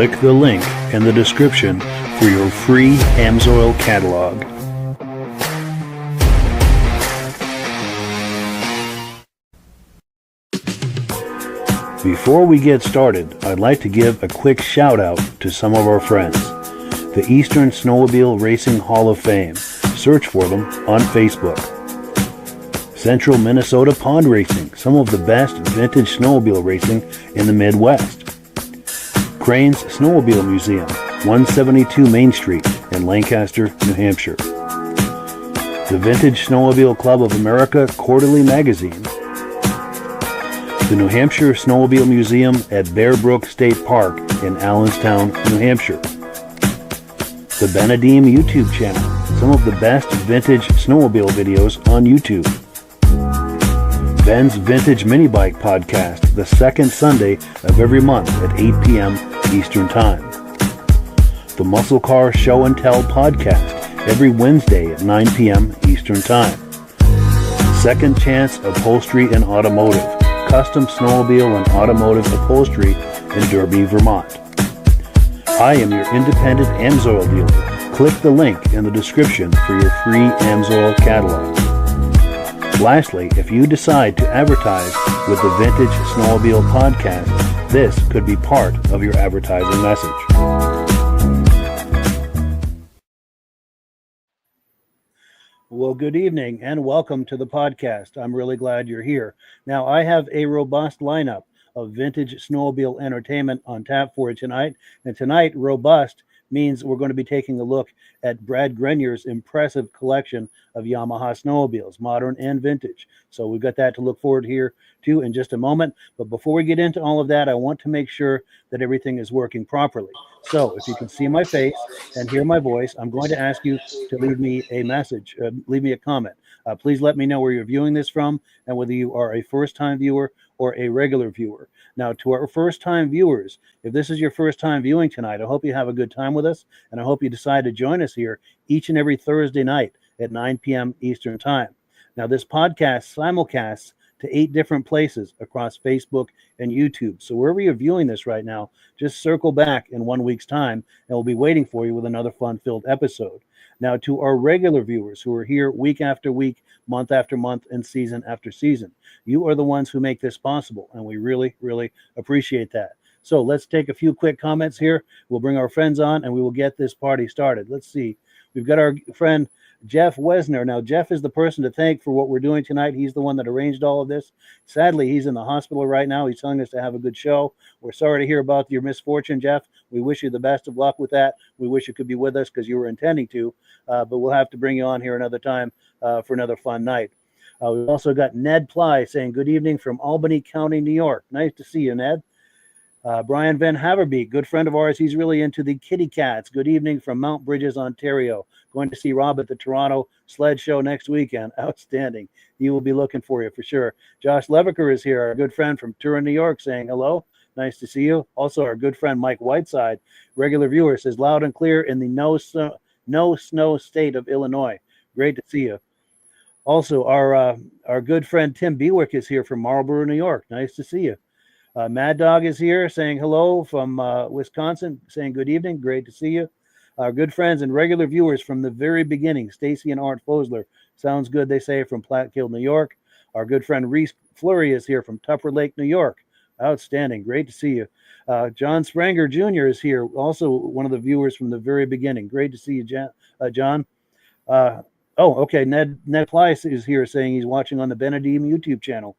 Click the link in the description for your free Amsoil catalog. Before we get started, I'd like to give a quick shout out to some of our friends. The Eastern Snowmobile Racing Hall of Fame. Search for them on Facebook. Central Minnesota Pond Racing, some of the best vintage snowmobile racing in the Midwest. Crane's Snowmobile Museum, 172 Main Street in Lancaster, New Hampshire. The Vintage Snowmobile Club of America Quarterly Magazine. The New Hampshire Snowmobile Museum at Bear Brook State Park in Allenstown, New Hampshire. The Benedim YouTube channel, some of the best vintage snowmobile videos on YouTube. Ben's Vintage Mini Bike Podcast, the second Sunday of every month at 8 p.m. Eastern Time. The Muscle Car Show and Tell Podcast, every Wednesday at 9 p.m. Eastern Time. Second Chance Upholstery and Automotive, custom snowmobile and automotive upholstery in Derby, Vermont. I am your independent Amsoil dealer. Click the link in the description for your free Amsoil catalog. Lastly, if you decide to advertise with the Vintage Snowmobile Podcast, this could be part of your advertising message. Well, good evening and welcome to the podcast. I'm really glad you're here. Now, I have a robust lineup of vintage snowmobile entertainment on tap for you tonight. And tonight, robust means we're going to be taking a look at Brad Grenier's impressive collection of Yamaha snowmobiles, modern and vintage. So we've got that to look forward here to in just a moment. But before we get into all of that, I want to make sure that everything is working properly. So if you can see my face and hear my voice, I'm going to ask you to leave me a message, leave me a comment. Please let me know where you're viewing this from and whether you are a first-time viewer or a regular viewer. Now, to our first-time viewers, if this is your first time viewing tonight, I hope you have a good time with us, and I hope you decide to join us here each and every Thursday night at 9 p.m. Eastern Time. Now, this podcast simulcasts to 8 different places across Facebook and YouTube. So wherever you're viewing this right now, just circle back in 1 week's time, and we'll be waiting for you with another fun-filled episode. Now, to our regular viewers who are here week after week, month after month, and season after season, you are the ones who make this possible, and we really, really appreciate that. So let's take a few quick comments here. We'll bring our friends on, and we will get this party started. Let's see. We've got our friend Jeff Wesner. Now, Jeff is the person to thank for what we're doing tonight. He's the one that arranged all of this. Sadly, he's in the hospital right now. He's telling us to have a good show. We're sorry to hear about your misfortune, Jeff. We wish you the best of luck with that. We wish you could be with us because you were intending to, but we'll have to bring you on here another time for another fun night. We've also got Ned Ply saying good evening from Albany County, New York. Nice to see you, Ned. Brian Van Haverbeek, good friend of ours. He's really into the kitty cats. Good evening from Mount Bridges, Ontario. Going to see Rob at the Toronto Sled Show next weekend. Outstanding. He will be looking for you for sure. Josh Levicker is here, our good friend from Turin, New York, saying hello. Nice to see you. Also, our good friend Mike Whiteside, regular viewer, says loud and clear in the no snow state of Illinois. Great to see you. Also, our good friend Tim Bewick is here from Marlborough, New York. Nice to see you. Mad Dog is here saying hello from Wisconsin, saying good evening. Great to see you. Our good friends and regular viewers from the very beginning, Stacy and Art Fosler. Sounds good, they say, from Plattkill, New York. Our good friend Reese Fleury is here from Tupper Lake, New York. Outstanding. Great to see you. John Spranger Jr. is here, also one of the viewers from the very beginning. Great to see you, John. Okay. Ned Plyce is here saying he's watching on the Benedim YouTube channel.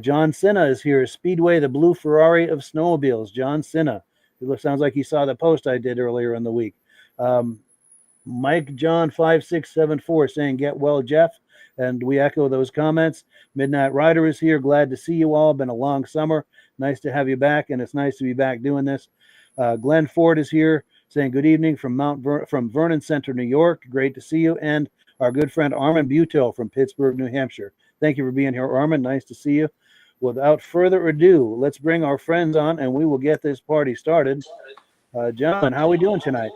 John Cinna is here. Speedway, the blue Ferrari of snowmobiles. John Cinna. It sounds like he saw the post I did earlier in the week. Mike John 5674 saying get well, Jeff. And we echo those comments. Midnight Rider is here. Glad to see you all. Been a long summer. Nice to have you back, and it's nice to be back doing this. Glenn Ford is here saying good evening from from Vernon Center, New York. Great to see you. And our good friend Armin Buteau from Pittsburgh, New Hampshire. Thank you for being here, Armin. Nice to see you. Without further ado, let's bring our friends on, and we will get this party started. John, how are we doing tonight?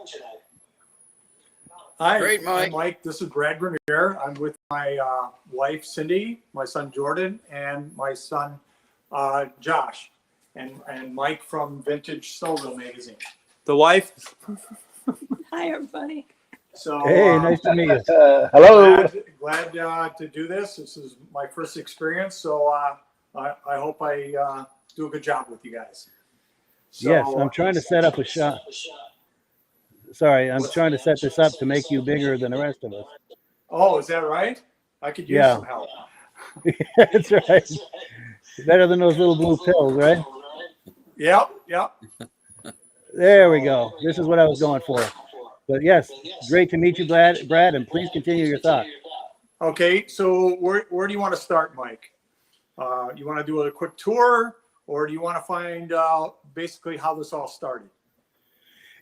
Hi, Great, Mike. I'm Mike. This is Brad Grenier. I'm with my wife, Cindy, my son, Jordan, and my son, Josh. and Mike from Vintage Snowmobile Magazine. The wife. Hi, everybody. So Hey, nice to meet you. Hello. glad to do this. This is my first experience, so I hope I do a good job with you guys. So, Yes, I'm trying to set up a shot. Sorry, I'm trying to set this up to make you bigger than the rest of us. Oh, is that right? I could use Yeah. some help. That's right. Better than those little blue pills, right? Yep. There we go. This is what I was going for. But yes, great to meet you, Brad, and please continue your thought. Okay, so where do you want to start, Mike? You want to do a quick tour, or do you want to find out basically how this all started?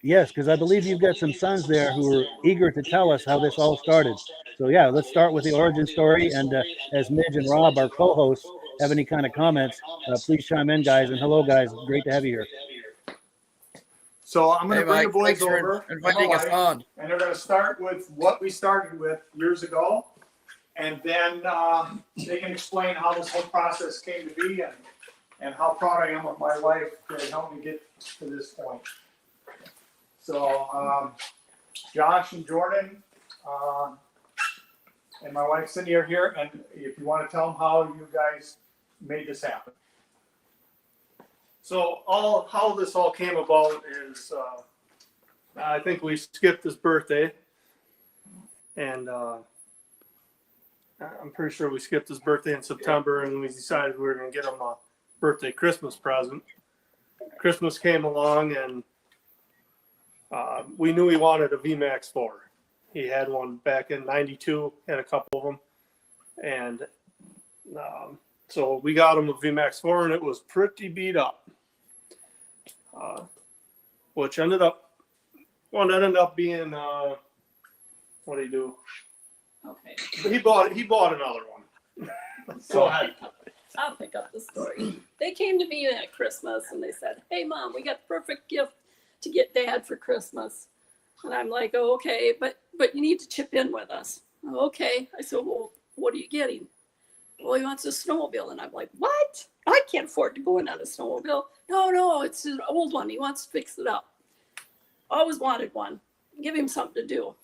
Yes, because I believe you've got some sons there who are eager to tell us how this all started. So yeah, let's start with the origin story. And as Midge and Rob, our co-hosts, have any kind of comments, please chime in, guys. And hello, guys. Great to have you here. So I'm going to bring the Mike, boys thanks for over, inviting us on. and they're going to start with what we started with years ago, and then they can explain how this whole process came to be and how proud I am of my wife to help me get to this point. So Josh and Jordan and my wife Cindy are here, and if you want to tell them how you guys made this happen. So how this all came about is I think we skipped his birthday, and I'm pretty sure we skipped his birthday in September, and we decided we were going to get him a birthday Christmas present. Christmas came along, and we knew he wanted a VMAX 4. He had one back in '92, had a couple of them, and so we got him a VMAX 4, and it was pretty beat up. Which ended up being what did he do? Okay. He bought another one. Go ahead. I'll pick up the story. They came to me at Christmas and they said, "Hey, Mom, we got the perfect gift to get Dad for Christmas." And I'm like, "Oh, okay, but you need to chip in with us." "Okay." I said, "Well, what are you getting?" "Well, he wants a snowmobile." And I'm like, "What? I can't afford to go in on a snowmobile." No, it's an old one. He wants to fix it up. Always wanted one. Give him something to do.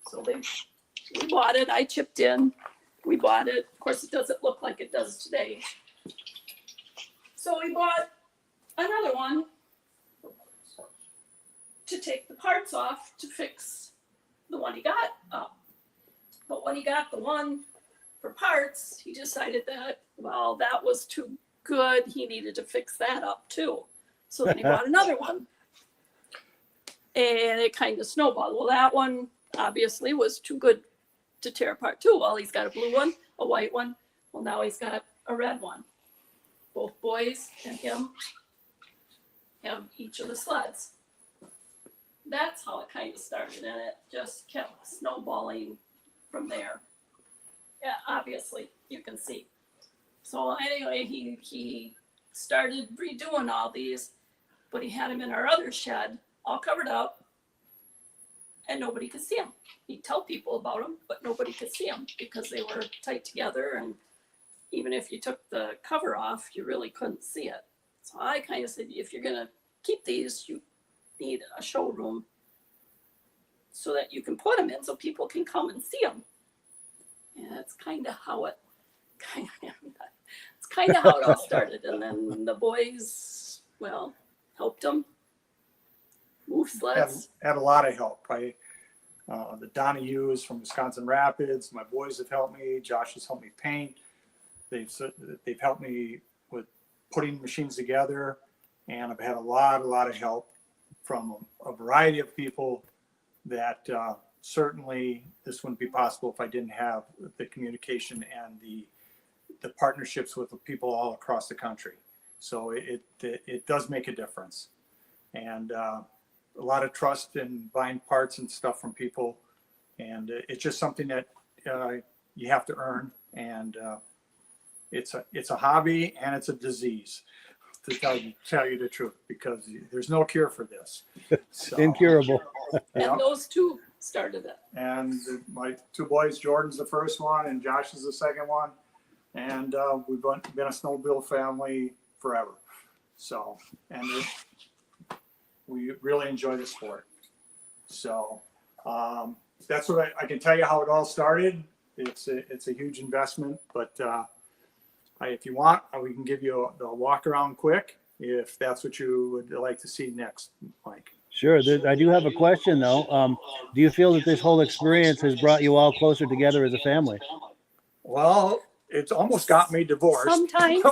So we bought it. I chipped in. We bought it. Of course, it doesn't look like it does today. So we bought another one to take the parts off to fix the one he got up. But when he got the one for parts, he decided that, well, that was too good. He needed to fix that up too. So then he bought another one. And it kind of snowballed. Well, that one obviously was too good to tear apart too. Well, he's got a blue one, a white one. Well, now he's got a red one. Both boys and him have each of the sleds. That's how it kind of started, and it just kept snowballing from there. Yeah, obviously, you can see. So anyway, he started redoing all these, but he had them in our other shed, all covered up, and nobody could see them. He'd tell people about them, but nobody could see them because they were tight together, and even if you took the cover off, you really couldn't see it. So I kind of said, if you're gonna keep these, you need a showroom so that you can put them in so people can come and see them. And that's kind of how it all started. And then the boys, well, helped them move sleds. Had a lot of help. The Donahues from Wisconsin Rapids, my boys have helped me. Josh has helped me paint. They've helped me with putting machines together, and I've had a lot of help from a variety of people that certainly this wouldn't be possible if I didn't have the communication and the partnerships with the people all across the country. So it does make a difference, and a lot of trust in buying parts and stuff from people, and it's just something that you have to earn, and it's a hobby and it's a disease, to tell you the truth, because there's no cure for this. So, Incurable. And those two started it. and my two boys, Jordan's the first one and Josh is the second one, and we've been a snowmobile family forever. So, we really enjoy the sport. So, that's what I can tell you how it all started. It's a huge investment, but if you want, we can give you the walk around quick if that's what you would like to see next, Mike. Sure. I do have a question though. Do you feel that this whole experience has brought you all closer together as a family? Well, it's almost got me divorced. Sometimes.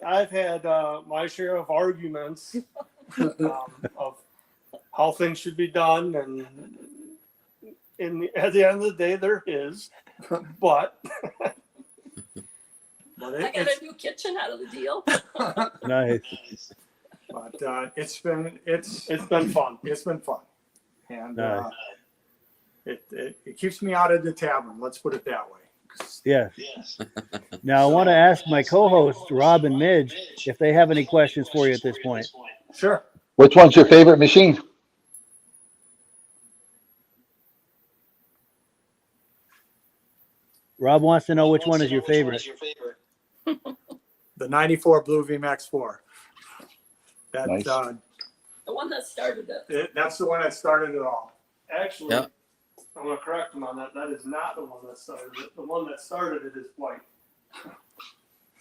I've had my share of arguments of how things should be done, and at the end of the day, there is. But But I got a new kitchen out of the deal. Nice. But it's been fun. It's been fun, and Nice. it keeps me out of the tavern. Let's put it that way. Yes. Now I want to ask my co-hosts Rob and Midge if they have any questions for you at this point. Sure. Which one's your favorite machine? Rob wants to know which one is your favorite. The 94 Blue VMAX 4. That, Nice. The one that started it. that's the one that started it all. actually, Yeah. I'm going to correct him on that. That is not the one that started it. The one that started it is white.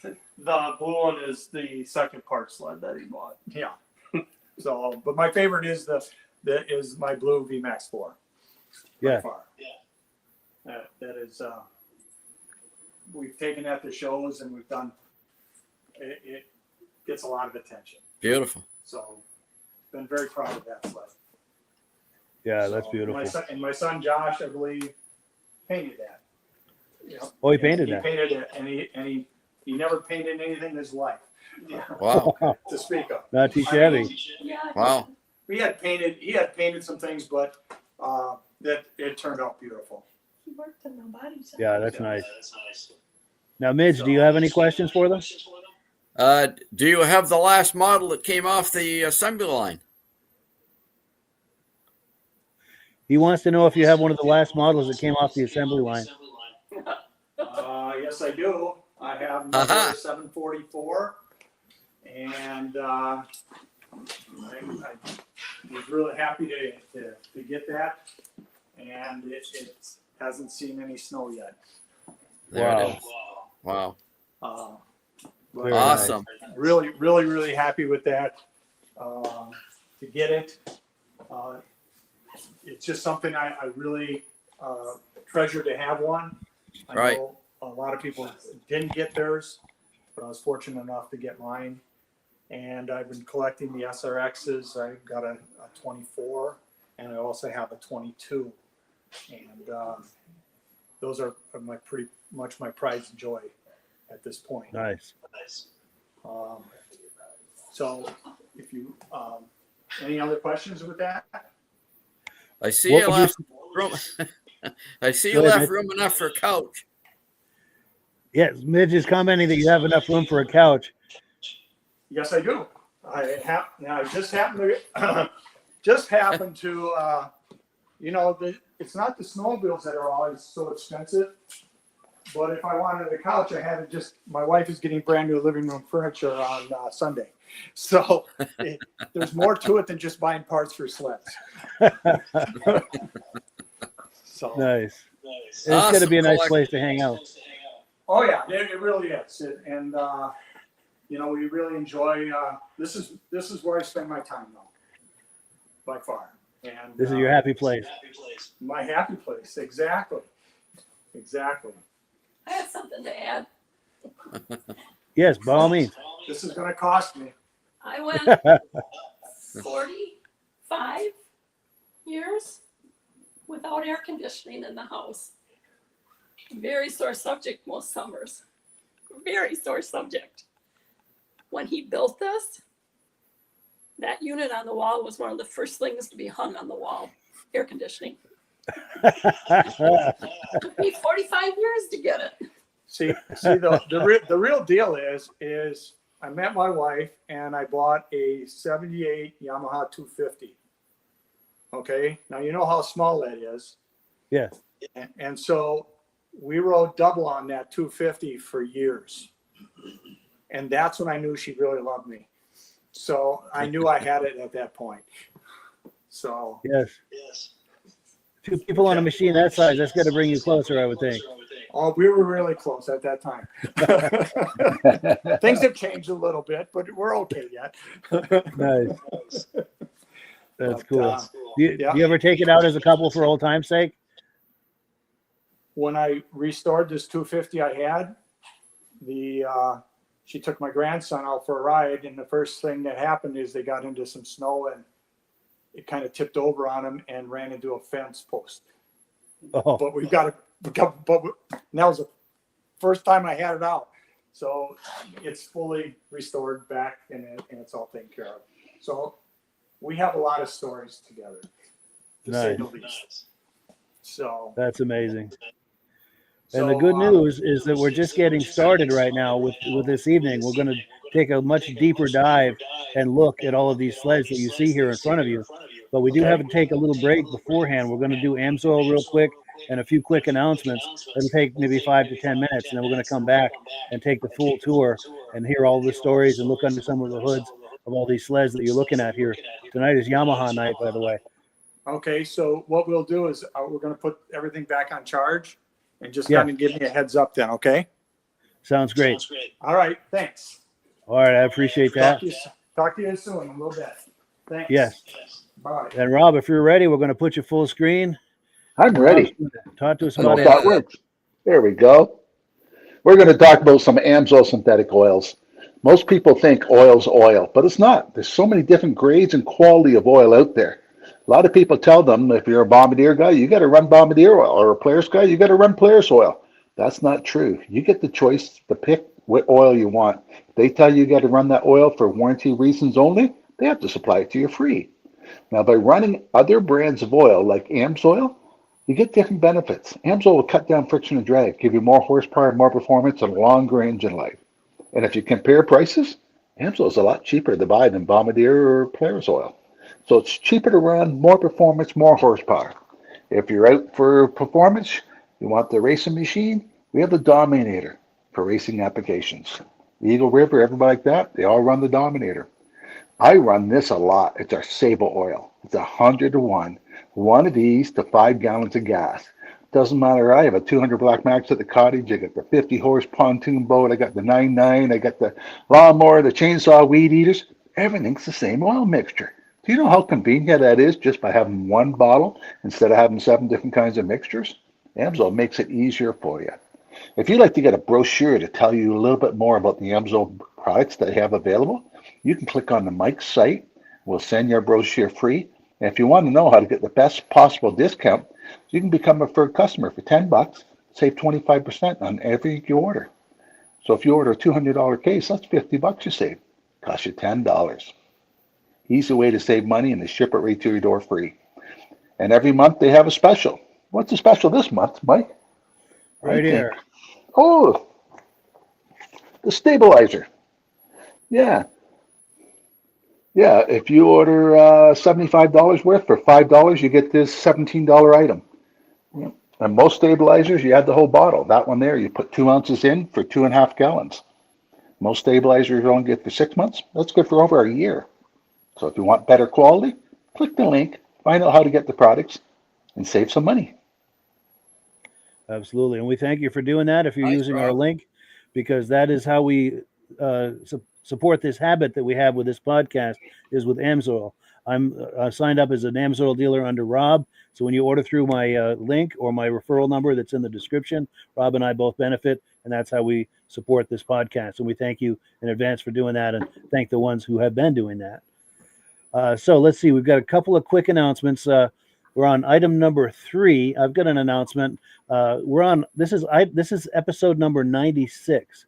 The blue one is the second part sled that he bought. Yeah. So, but my favorite is is my Blue VMAX 4. by Yeah. far. That is, we've taken that to shows and we've done, it gets a lot of attention. Beautiful. So, been very proud of that sled. Yeah, that's So, beautiful. my son Josh, I believe, painted that. Oh, he painted He that. painted it, and he never painted anything in his life Wow. to speak of. Not too shabby. Yeah. Wow. He had painted some things, but that it turned out beautiful. He worked in the body shop. Yeah, that's nice. Now, Midge, do you have any questions for them? Do you have the last model that came off the assembly line? He wants to know if you have one of the last models that came off the assembly line. Yes, I do. I have Aha. number 744, and I was really happy to get that, and it hasn't seen any snow yet. There Wow. it is. Wow. But Very Awesome. really happy with that. To get it, it's just something I really treasure to have one. I Right. know a lot of people didn't get theirs, but I was fortunate enough to get mine. And I've been collecting the SRXs. I've got a 24, and I also have a 22. And those are pretty much my pride and joy at this point. Nice. So if you, any other questions with that? I see What you would you- left room. I see you Go ahead, left Mitch. room enough for a couch. Yes, Midge is commenting that you have enough room for a couch. Yes, I do. I just happened to, it's not the snowmobiles that are always so expensive. But if I wanted a couch, I had to my wife is getting brand new living room furniture on Sunday. So there's more to it than just buying parts for sleds. So, Nice. It's going to be a nice place to hang out. oh yeah, it really is. And, we really enjoy, this is where I spend my time now, by far. And This is your happy place. my happy place. Exactly. I have something to add. Yes, by all means. This is going to cost me. I went 45 years without air conditioning in the house. Very sore subject most summers. Very sore subject. When he built this, that unit on the wall was one of the first things to be hung on the wall. Air conditioning. Took me 45 years to get it. See, the real deal is I met my wife and I bought a 78 Yamaha 250. Okay, now you know how small that is. Yeah. And so we rode double on that 250 for years. And that's when I knew she really loved me. So I knew I had it at that point. So Yes. Two people on a machine that size, that's got to bring you closer, I would think. oh, we were really close at that time. Things have changed a little bit, but we're okay yet. Nice. That's But, cool. Do yeah. you ever take it out as a couple for old time's sake? When I restored this 250 I had, she took my grandson out for a ride, and the first thing that happened is they got into some snow and it kind of tipped over on him and ran into a fence post. Oh, But we've got but that was the first time I had it out. So it's fully restored back and it's all taken care of. So we have a lot of stories together, to say the least. So that's amazing. so, And the good news is that we're just getting started right now with this evening. We're going to take a much deeper dive and look at all of these sleds that you see here in front of you. But we do have to take a little break beforehand. We're going to do Amsoil real quick and a few quick announcements. It'll take maybe 5 to 10 minutes, and then we're going to come back and take the full tour and hear all the stories and look under some of the hoods of all these sleds that you're looking at here. Tonight is Yamaha night, by the way. okay, so what we'll do is we're going to put everything back on charge and just Yeah. kind of give me a heads up then, okay? Sounds great. All right, thanks. All right, I appreciate that. Talk to you soon in a little bit. Thanks. Yes. Bye. And Rob, if you're ready, we're going to put you full screen. I'm ready. Talk to us I know about if that works. There we go. We're going to talk about some Amsoil synthetic oils. Most people think oil's oil, but it's not. There's so many different grades and quality of oil out there. A lot of people tell them if you're a Bombardier guy, you got to run Bombardier oil, or a Polaris guy, you got to run Polaris oil. That's not true. You get the choice to pick what oil you want. If they tell you got to run that oil for warranty reasons only, they have to supply it to you free. Now, by running other brands of oil like Amsoil, you get different benefits. Amsoil will cut down friction and drag, give you more horsepower, more performance, and a longer engine life. And if you compare prices, Amsoil is a lot cheaper to buy than Bombardier or Polaris oil. So it's cheaper to run, more performance, more horsepower. If you're out for performance, you want the racing machine, we have the Dominator for racing applications. Eagle River, everybody like that, they all run the Dominator. I run this a lot. It's our Sable oil. It's 100 to 1. One of these to 5 gallons of gas. Doesn't matter. I have a 200 Black Max at the cottage. I got the 50 horse pontoon boat. I got the 99. I got the lawnmower, the chainsaw, weed eaters. Everything's the same oil mixture. Do you know how convenient that is just by having one bottle instead of having 7 different kinds of mixtures? Amsoil makes it easier for you. If you'd like to get a brochure to tell you a little bit more about the Amsoil products that they have available, you can click on the Mike's site. We'll send you a brochure free. And if you want to know how to get the best possible discount, you can become a preferred customer for $10, save 25% on every you order. So if you order a $200 case, that's $50 you save. Costs you $10. Easy way to save money, and they ship it right to your door free. And every month they have a special. What's the special this month, Mike? right here. Oh, the stabilizer. Yeah. Yeah, if you order $75 worth for $5, you get this $17 item. Yeah. And most stabilizers, you add the whole bottle. That one there, you put 2 ounces in for 2.5 gallons. Most stabilizers are only good for 6 months. That's good for over a year. So if you want better quality, click the link, find out how to get the products, and save some money. Absolutely. And we thank you for doing that if you're Thanks, using Rob. our link, because that is how we support this habit that we have with this podcast is with Amsoil. I'm signed up as an Amsoil dealer under Rob. So when you order through my link or my referral number that's in the description, Rob and I both benefit, and that's how we support this podcast. And we thank you in advance for doing that, and thank the ones who have been doing that. So let's see. We've got a couple of quick announcements. We're on item number 3. I've got an announcement. This is episode number 96.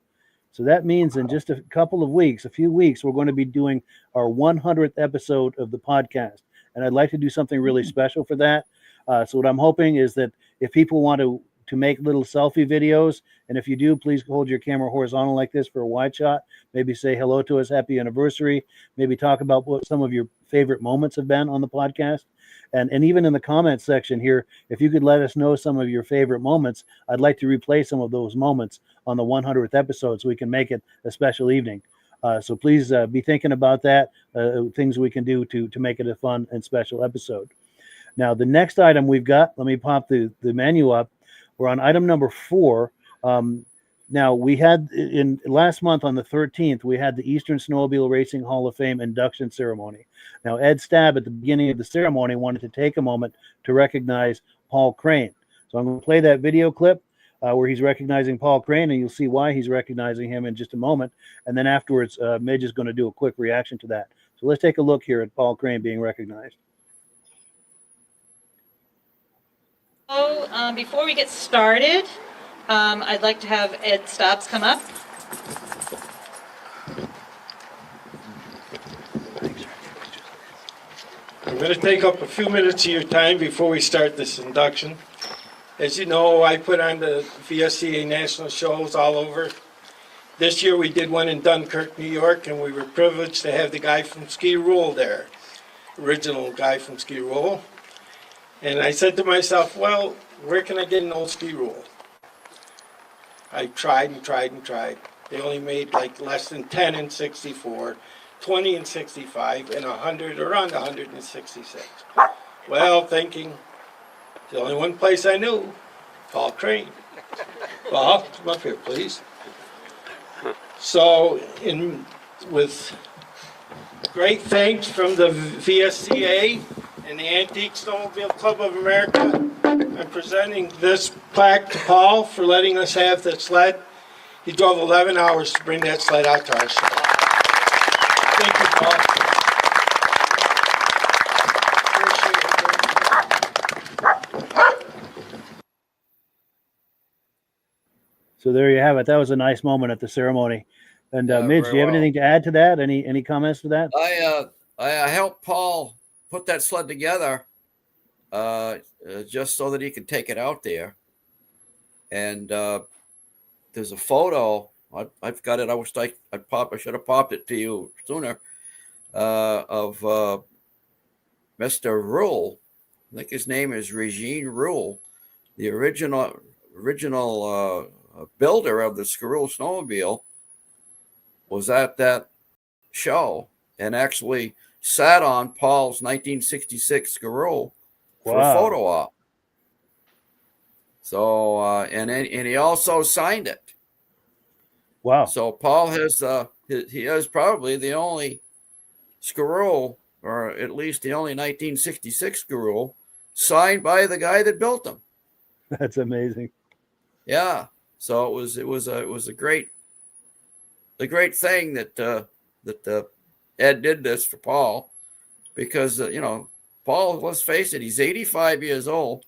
So that means in just a few weeks, we're going to be doing our 100th episode of the podcast. And I'd like to do something really special for that. So what I'm hoping is that if people want to to make little selfie videos. And if you do, please hold your camera horizontal like this for a wide shot. Maybe say hello to us, happy anniversary. Maybe talk about what some of your favorite moments have been on the podcast. And even in the comments section here, if you could let us know some of your favorite moments, I'd like to replay some of those moments on the 100th episode so we can make it a special evening. So please be thinking about that, things we can do to make it a fun and special episode. Now, the next item we've got, let me pop the menu up. We're on item number 4. Now, we had in last month on the 13th, we had the Eastern Snowmobile Racing Hall of Fame induction ceremony. Now, Ed Stabb at the beginning of the ceremony wanted to take a moment to recognize Paul Crane. So I'm going to play that video clip where he's recognizing Paul Crane, and you'll see why he's recognizing him in just a moment. And then afterwards, Midge is going to do a quick reaction to that. So let's take a look here at Paul Crane being recognized. So before we get started, I'd like to have Ed Stabb come up. I'm going to take up a few minutes of your time before we start this induction. As you know, I put on the VSCA national shows all over. This year we did one in Dunkirk, New York, and we were privileged to have the guy from Ski Rule there, original guy from Ski Rule. And I said to myself, well, where can I get an old Ski Rule? I tried and tried and tried. They only made like less than 10 in 64, 20 in 65, and 100, around 166. Well, thinking, the only one place I knew, Paul Crane. Paul, come up here, please. So, with great thanks from the VSCA and the Antique Snowmobile Club of America, I'm presenting this plaque to Paul for letting us have that sled. He drove 11 hours to bring that sled out to our show. Thank you, Paul. So there you have it. That was a nice moment at the ceremony. And Midge, do you have anything to add to that? Any comments to that? I helped Paul put that sled together just so that he could take it out there. And there's a photo. I've got it. I wish I should have popped it to you sooner. Of Mr. Rule. I think his name is Regine Rule, the original builder of the Scarroll snowmobile, was at that show and actually sat on Paul's 1966 Scarroll for a photo op. So and he also signed it. Wow! So Paul has he is probably the only Scarroll, or at least the only 1966 Scarroll, signed by the guy that built them. That's amazing. Yeah. So it was a great thing that Ed did this for Paul, because Paul, let's face it, he's 85 years old.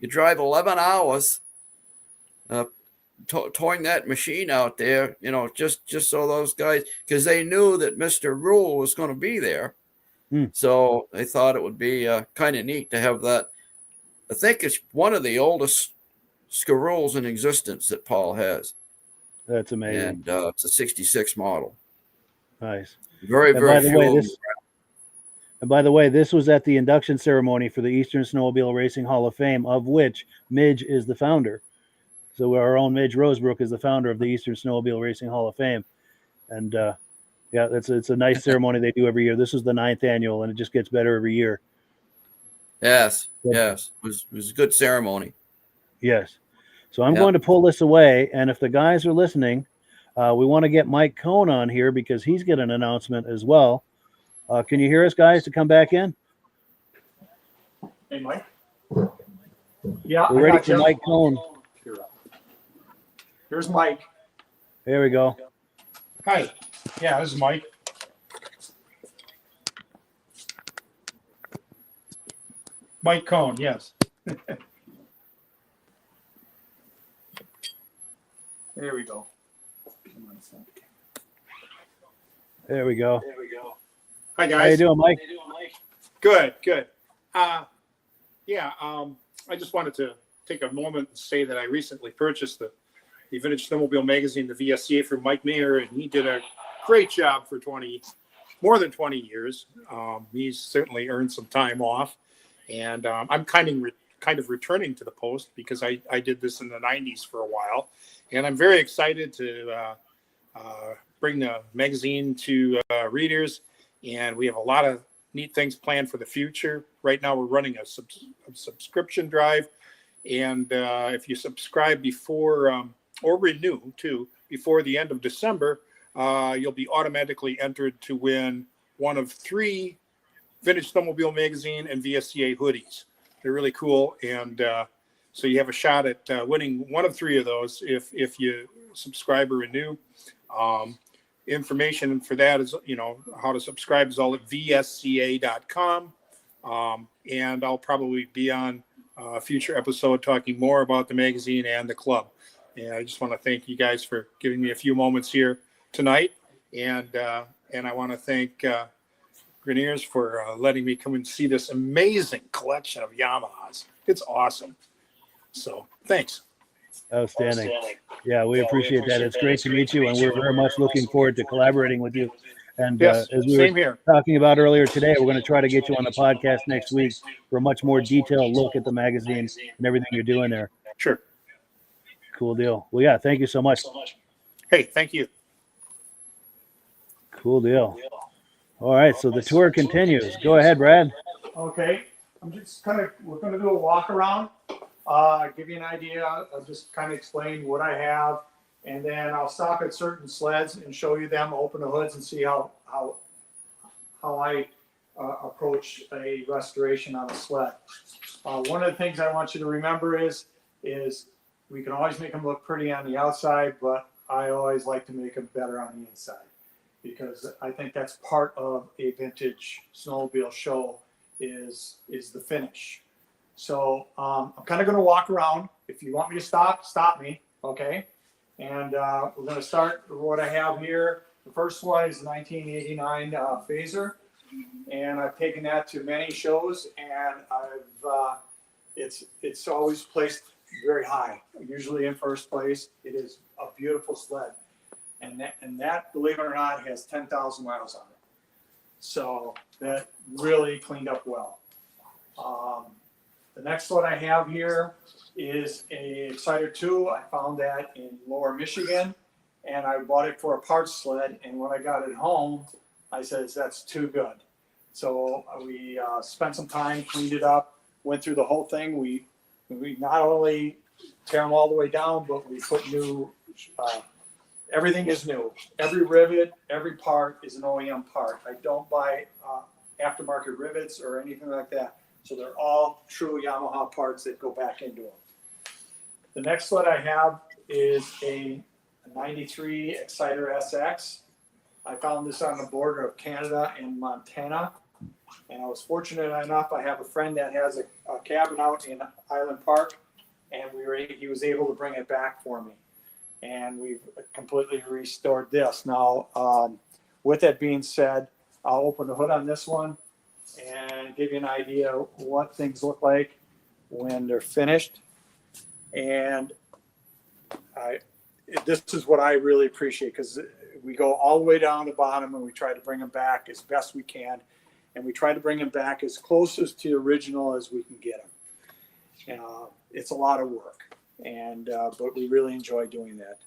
You drive 11 hours towing that machine out there, just so those guys, because they knew that Mr. Rule was going to be there. So they thought it would be kind of neat to have that. I think it's one of the oldest Scarrolls in existence that Paul has. That's amazing. And it's a 66 model. Nice. Very, very few. And by the way, this was at the induction ceremony for the Eastern Snowmobile Racing Hall of Fame, of which Midge is the founder. So our own Midge Rosebrook is the founder of the Eastern Snowmobile Racing Hall of Fame. And yeah, it's a nice ceremony they do every year. This is the 9th annual, and it just gets better every year. Yes. It was a good ceremony. Yes. So I'm going to pull this away, and if the guys are listening, we want to get Mike Cohn on here because he's got an announcement as well. Can you hear us, guys, to come back in? Hey, Mike. Yeah, We're ready for Mike Cohn. Here's Mike. There we go. Hi. Yeah, this is Mike. Mike Cohn, yes. There we go. There we go. Hi, guys. How you doing, Mike? Good. I just wanted to take a moment and say that I recently purchased the Vintage Snowmobile magazine, the VSCA, from Mike Mayer, and he did a great job for more than 20 years. He's certainly earned some time off, and I'm kind of returning to the post because I did this in the 90s for a while, and I'm very excited to bring the magazine to readers, and we have a lot of neat things planned for the future. Right now we're running a subscription drive, and if you subscribe before or renew too before the end of December, you'll be automatically entered to win one of 3 Vintage Snowmobile magazine and VSCA hoodies. They're really cool, and so you have a shot at winning one of 3 of those if you subscribe or renew. Information for that is, how to subscribe is all at vsca.com. And I'll probably be on a future episode talking more about the magazine and the club. And I just want to thank you guys for giving me a few moments here tonight. And I want to thank Greniers for letting me come and see this amazing collection of Yamahas. It's awesome. So thanks. Outstanding. Yeah, we appreciate that. It's great to meet you, and we're very much looking forward to collaborating with you. And Yes, as we same were here. talking about earlier today, we're going to try to get you on the podcast next week for a much more detailed look at the magazine and everything you're doing there. Sure. Cool deal. Well, yeah, thank you so much. Hey, thank you. Cool deal. All right, so the tour continues. Go ahead, Brad. Okay, we're gonna do a walk around, give you an idea. I'll just kind of explain what I have, and then I'll stop at certain sleds and show you them, open the hoods, and see how I approach a restoration on a sled. One of the things I want you to remember is we can always make them look pretty on the outside, but I always like to make them better on the inside, because I think that's part of a vintage snowmobile show is the finish. So I'm kind of going to walk around. If you want me to stop me, okay? And we're going to start with what I have here. The first one is 1989 Phaser, and I've taken that to many shows, and it's always placed very high, usually in first place. It is a beautiful sled. And that, believe it or not, has 10,000 miles on it. So that really cleaned up well. The next one I have here is a Exciter 2. I found that in Lower Michigan, and I bought it for a parts sled. And when I got it home, I said, that's too good. So we spent some time, cleaned it up, went through the whole thing. We not only tear them all the way down, but we put new everything is new. Every rivet, every part is an OEM part. I don't buy aftermarket rivets or anything like that. So they're all true Yamaha parts that go back into them. The next sled I have is a 93 Exciter SX. I found this on the border of Canada and Montana. And I was fortunate enough, I have a friend that has a cabin out in Island Park, and he was able to bring it back for me. And we've completely restored this. Now, with that being said, I'll open the hood on this one and give you an idea of what things look like when they're finished. And this is what I really appreciate, because we go all the way down the bottom and we try to bring them back as best we can. And we try to bring them back as closest to the original as we can get them. It's a lot of work. But we really enjoy doing that.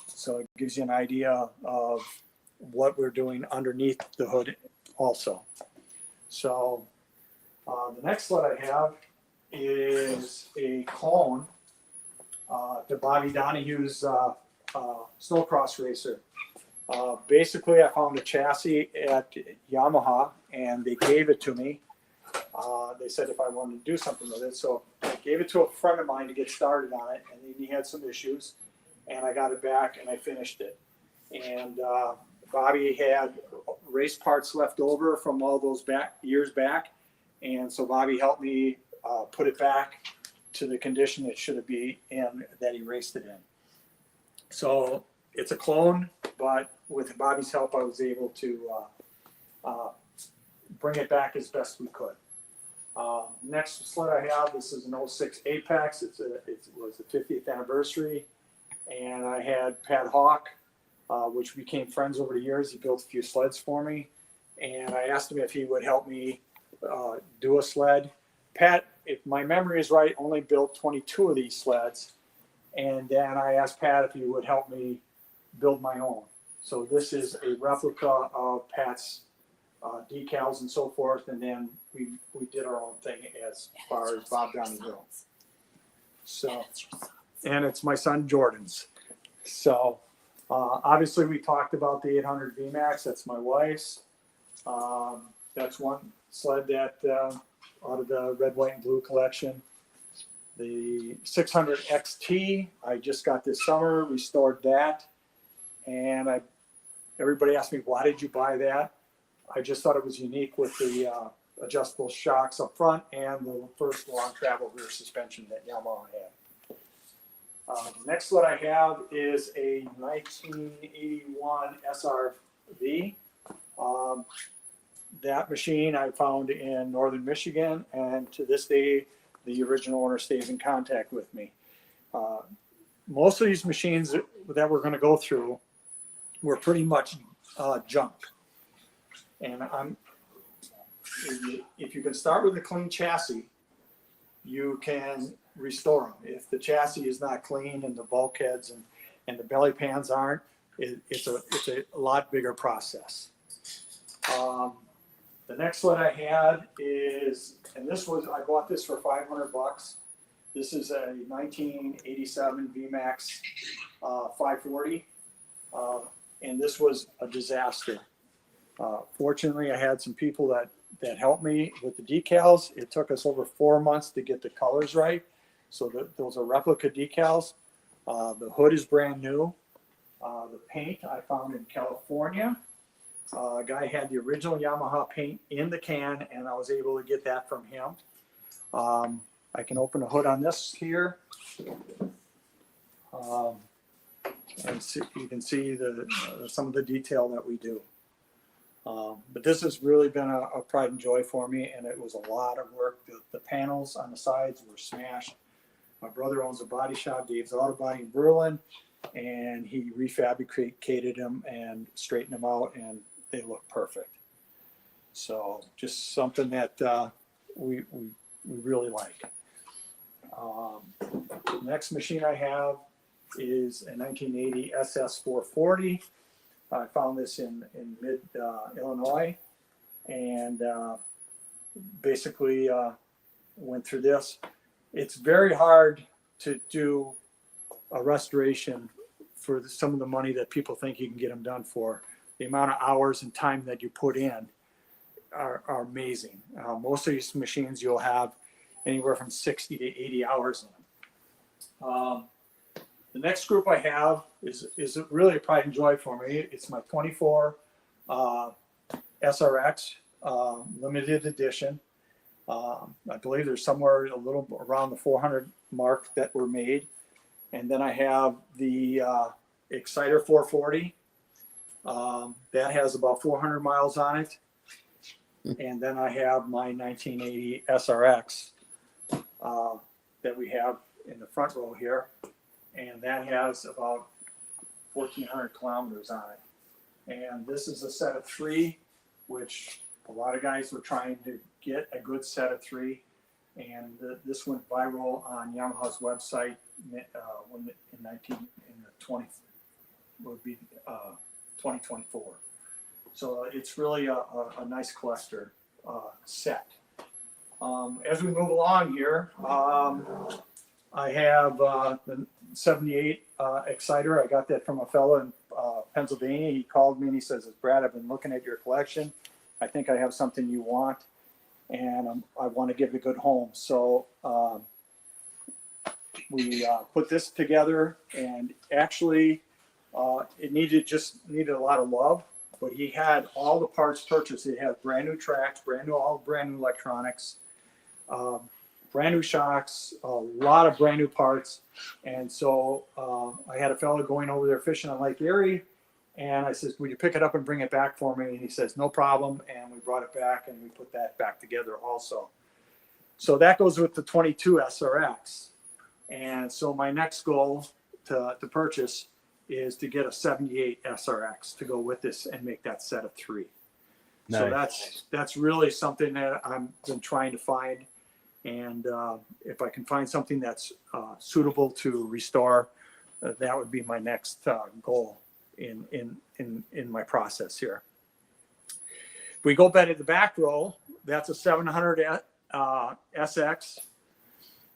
So it gives you an idea of what we're doing underneath the hood also. So the next sled I have is a clone to Bobby Donahue's snowcross racer. Basically, I found a chassis at Yamaha, and they gave it to me. They said if I wanted to do something with it. So I gave it to a friend of mine to get started on it, and then he had some issues, and I got it back and I finished it. And Bobby had race parts left over from all those years back, and so Bobby helped me put it back to the condition it should be in that he raced it in. So it's a clone, but with Bobby's help, I was able to bring it back as best we could. Next sled I have, this is an 06 Apex. It was the 50th anniversary. And I had Pat Hawk, which became friends over the years. He built a few sleds for me. And I asked him if he would help me do a sled. Pat, if my memory is right, only built 22 of these sleds. And then I asked Pat if he would help me build my own. So this is a replica of Pat's decals and so forth. And then we did our own thing as far as Bob down the hill. So, and it's my son Jordan's. So obviously we talked about the 800 VMAX. That's my wife's. That's one sled that out of the red, white, and blue collection. The 600 XT I just got this summer, restored that, and everybody asked me, why did you buy that? I just thought it was unique with the adjustable shocks up front and the first long travel rear suspension that Yamaha had. The next sled I have is a 1981 SRV. That machine I found in northern Michigan, and to this day, the original owner stays in contact with me. Most of these machines that we're going to go through were pretty much junk. And if you can start with a clean chassis, you can restore them. If the chassis is not clean and the bulkheads and the belly pans aren't, it's a lot bigger process. The next sled I had is, and I bought this for $500. This is a 1987 VMAX 540, and this was a disaster. Fortunately, I had some people that helped me with the decals. It took us over 4 months to get the colors right. So those are replica decals. The hood is brand new. The paint I found in California. A guy had the original Yamaha paint in the can, and I was able to get that from him. I can open the hood on this here. And you can see some of the detail that we do. But this has really been a pride and joy for me, and it was a lot of work. The panels on the sides were smashed. My brother owns a body shop, Dave's Auto Body in Berlin, and he refabricated them and straightened them out, and they look perfect. So just something that we really like. The next machine I have is a 1980 SS440. I found this in mid Illinois, and basically went through this. It's very hard to do a restoration for some of the money that people think you can get them done for. The amount of hours and time that you put in are amazing. Most of these machines you'll have anywhere from 60 to 80 hours in them. The next group I have is really a pride and joy for me. It's my 24 SRX limited edition. I believe there's somewhere a little around the 400 mark that were made. And then I have the Exciter 440. That has about 400 miles on it. And then I have my 1980 SRX that we have in the front row here. And that has about 1,400 kilometers on it. And this is a set of 3, which a lot of guys were trying to get a good set of 3. And this went viral on Yamaha's website in 2024. So it's really a nice collector set. As we move along here, I have the 78 Exciter. I got that from a fellow in Pennsylvania. He called me and he says, Brad, I've been looking at your collection. I think I have something you want, and I want to give it a good home. So we put this together, and actually it needed a lot of love, but he had all the parts purchased. It had brand new tracks, brand new electronics, brand new shocks, a lot of brand new parts. And so I had a fellow going over there fishing on Lake Erie, and I said, will you pick it up and bring it back for me? And he says, no problem. And we brought it back, and we put that back together also. So that goes with the 22 SRX. And so my next goal to purchase is to get a 78 SRX to go with this and make that set of 3. So that's really something that I've been trying to find. And if I can find something that's suitable to restore, that would be my next goal in my process here. If we go back to the back row, that's a 700 SX,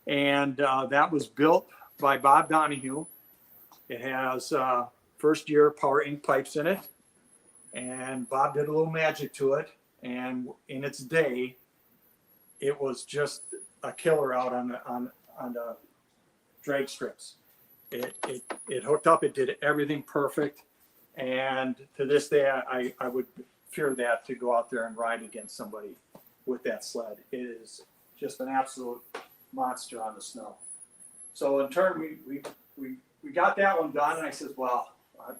and that was built by Bob Donahue. It has first year power ink pipes in it, and Bob did a little magic to it, and in its day it was just a killer out on the drag strips. It hooked up, it did everything perfect, and to this day I would fear that to go out there and ride against somebody with that sled. It is just an absolute monster on the snow. So in turn we got that one done, and I said, well,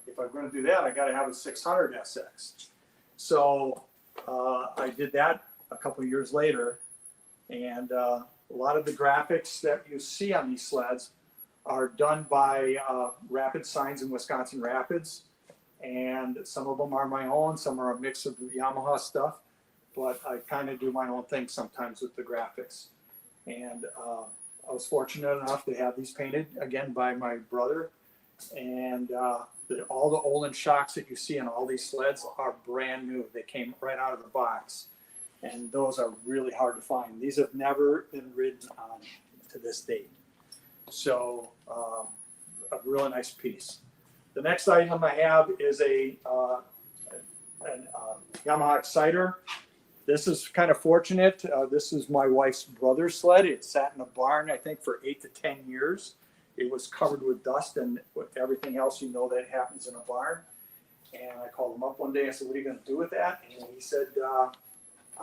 if I'm going to do that, I got to have a 600 SX. So I did that a couple of years later, and a lot of the graphics that you see on these sleds are done by Rapid Signs in Wisconsin Rapids, and some of them are my own, some are a mix of Yamaha stuff, but I kind of do my own thing sometimes with the graphics. And I was fortunate enough to have these painted again by my brother, and all the Olin shocks that you see on all these sleds are brand new. They came right out of the box, and those are really hard to find. These have never been ridden on to this date. So a really nice piece. The next item I have is a Yamaha Exciter. This is kind of fortunate. This is my wife's brother's sled. It sat in a barn, I think, for 8 to 10 years. It was covered with dust and with everything else that happens in a barn. And I called him up one day. I said, what are you going to do with that? And he said, I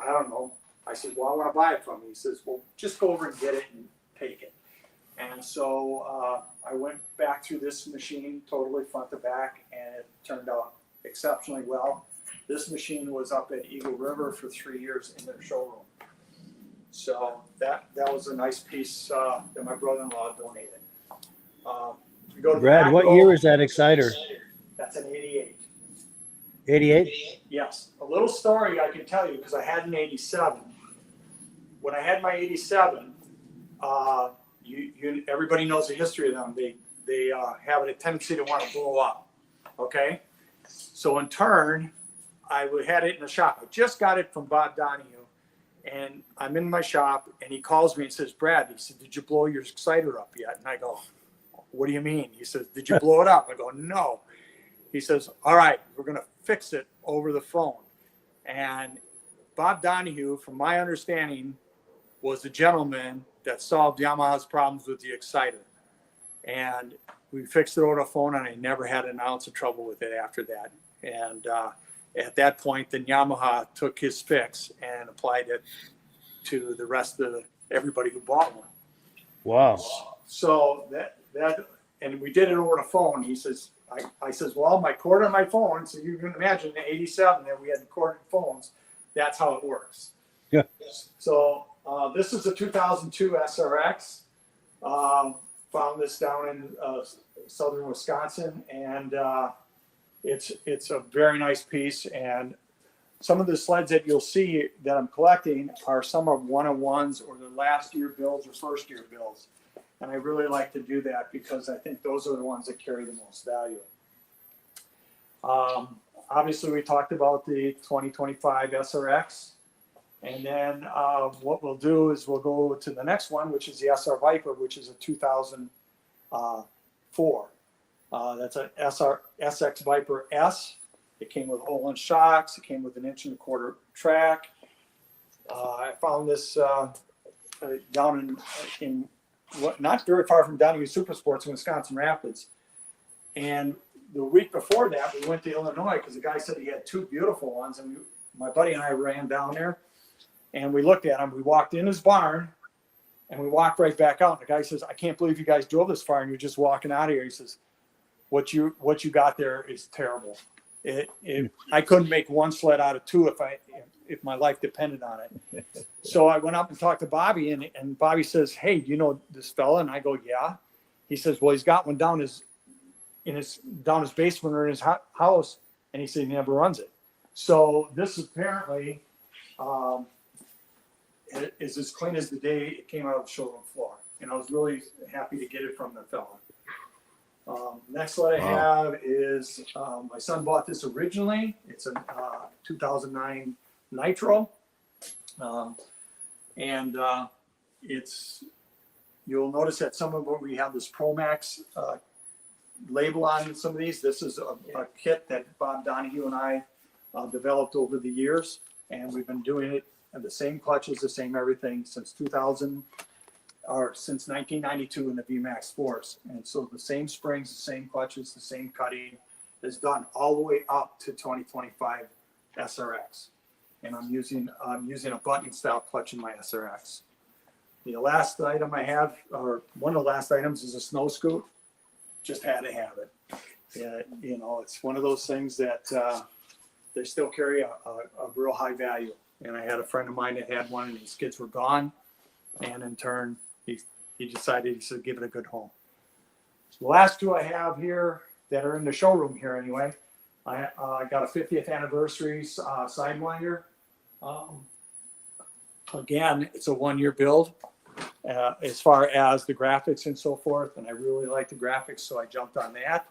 don't know. I said, well, I want to buy it from you. He says, well, just go over and get it and take it. And so I went back through this machine totally front to back, and it turned out exceptionally well. This machine was up at Eagle River for 3 years in their showroom. So that was a nice piece that my brother-in-law donated. We go to Brad, what year is that Exciter? That's an 88. 88? Yes. A little story I can tell you, because I had an 87. When I had my 87, everybody knows the history of them. They have a tendency to want to blow up. Okay? So in turn, I had it in the shop. I just got it from Bob Donahue, and I'm in my shop, and he calls me and says, Brad, he said, did you blow your Exciter up yet? And I go, what do you mean? He says, did you blow it up? I go, no. He says, all right, we're going to fix it over the phone. And Bob Donahue, from my understanding, was the gentleman that solved Yamaha's problems with the Exciter. And we fixed it over the phone, and I never had an ounce of trouble with it after that. And at that point, then Yamaha took his fix and applied it to the rest of everybody who bought one. Wow. So that and we did it over the phone. He says, I says, well, my cord on my phone, so you can imagine in 87 that we had corded phones. That's how it works. Yeah. So this is a 2002 SRX. Found this down in southern Wisconsin, and it's a very nice piece. And some of the sleds that you'll see that I'm collecting are some of 101s or the last year builds or first year builds. And I really like to do that because I think those are the ones that carry the most value. Obviously, we talked about the 2025 SRX. And then what we'll do is we'll go to the next one, which is the SR Viper, which is a 2004. That's a SX Viper S. It came with Olin shocks. It came with an 1 1/4 track. I found this down in not very far from Donahue Super Sports in Wisconsin Rapids. And the week before that, we went to Illinois because the guy said he had 2 beautiful ones. And my buddy and I ran down there, and we looked at him. We walked in his barn, and we walked right back out. And the guy says, I can't believe you guys drove this far and you're just walking out of here. He says, what you got there is terrible. I couldn't make one sled out of 2 if my life depended on it. So I went up and talked to Bobby, and Bobby says, "Hey, do you know this fella?" And I go, "Yeah." He says, "Well, he's got one down his basement or in his house," and he said he never runs it. So this apparently is as clean as the day it came out of the showroom floor, and I was really happy to get it from the fella. Next what I have is my son bought this originally. It's a 2009 Nitro, and it's, you'll notice that some of what we have this Pro Max label on some of these. This is a kit that Bob Donahue and I developed over the years, and we've been doing it and the same clutches, the same everything since 1992 in the VMAX 4s. And so the same springs, the same clutches, the same cutting is done all the way up to 2025 SRX. And I'm using a button style clutch in my SRX. The last item I have, or one of the last items, is a snow scoot. Just had to have it. Yeah, you know, it's one of those things that they still carry a real high value. And I had a friend of mine that had one, and his kids were gone. And in turn, he decided to give it a good home. So the last two I have here that are in the showroom here anyway, I got a 50th anniversary Sidewinder. Again, it's a 1-year build as far as the graphics and so forth. And I really like the graphics, so I jumped on that.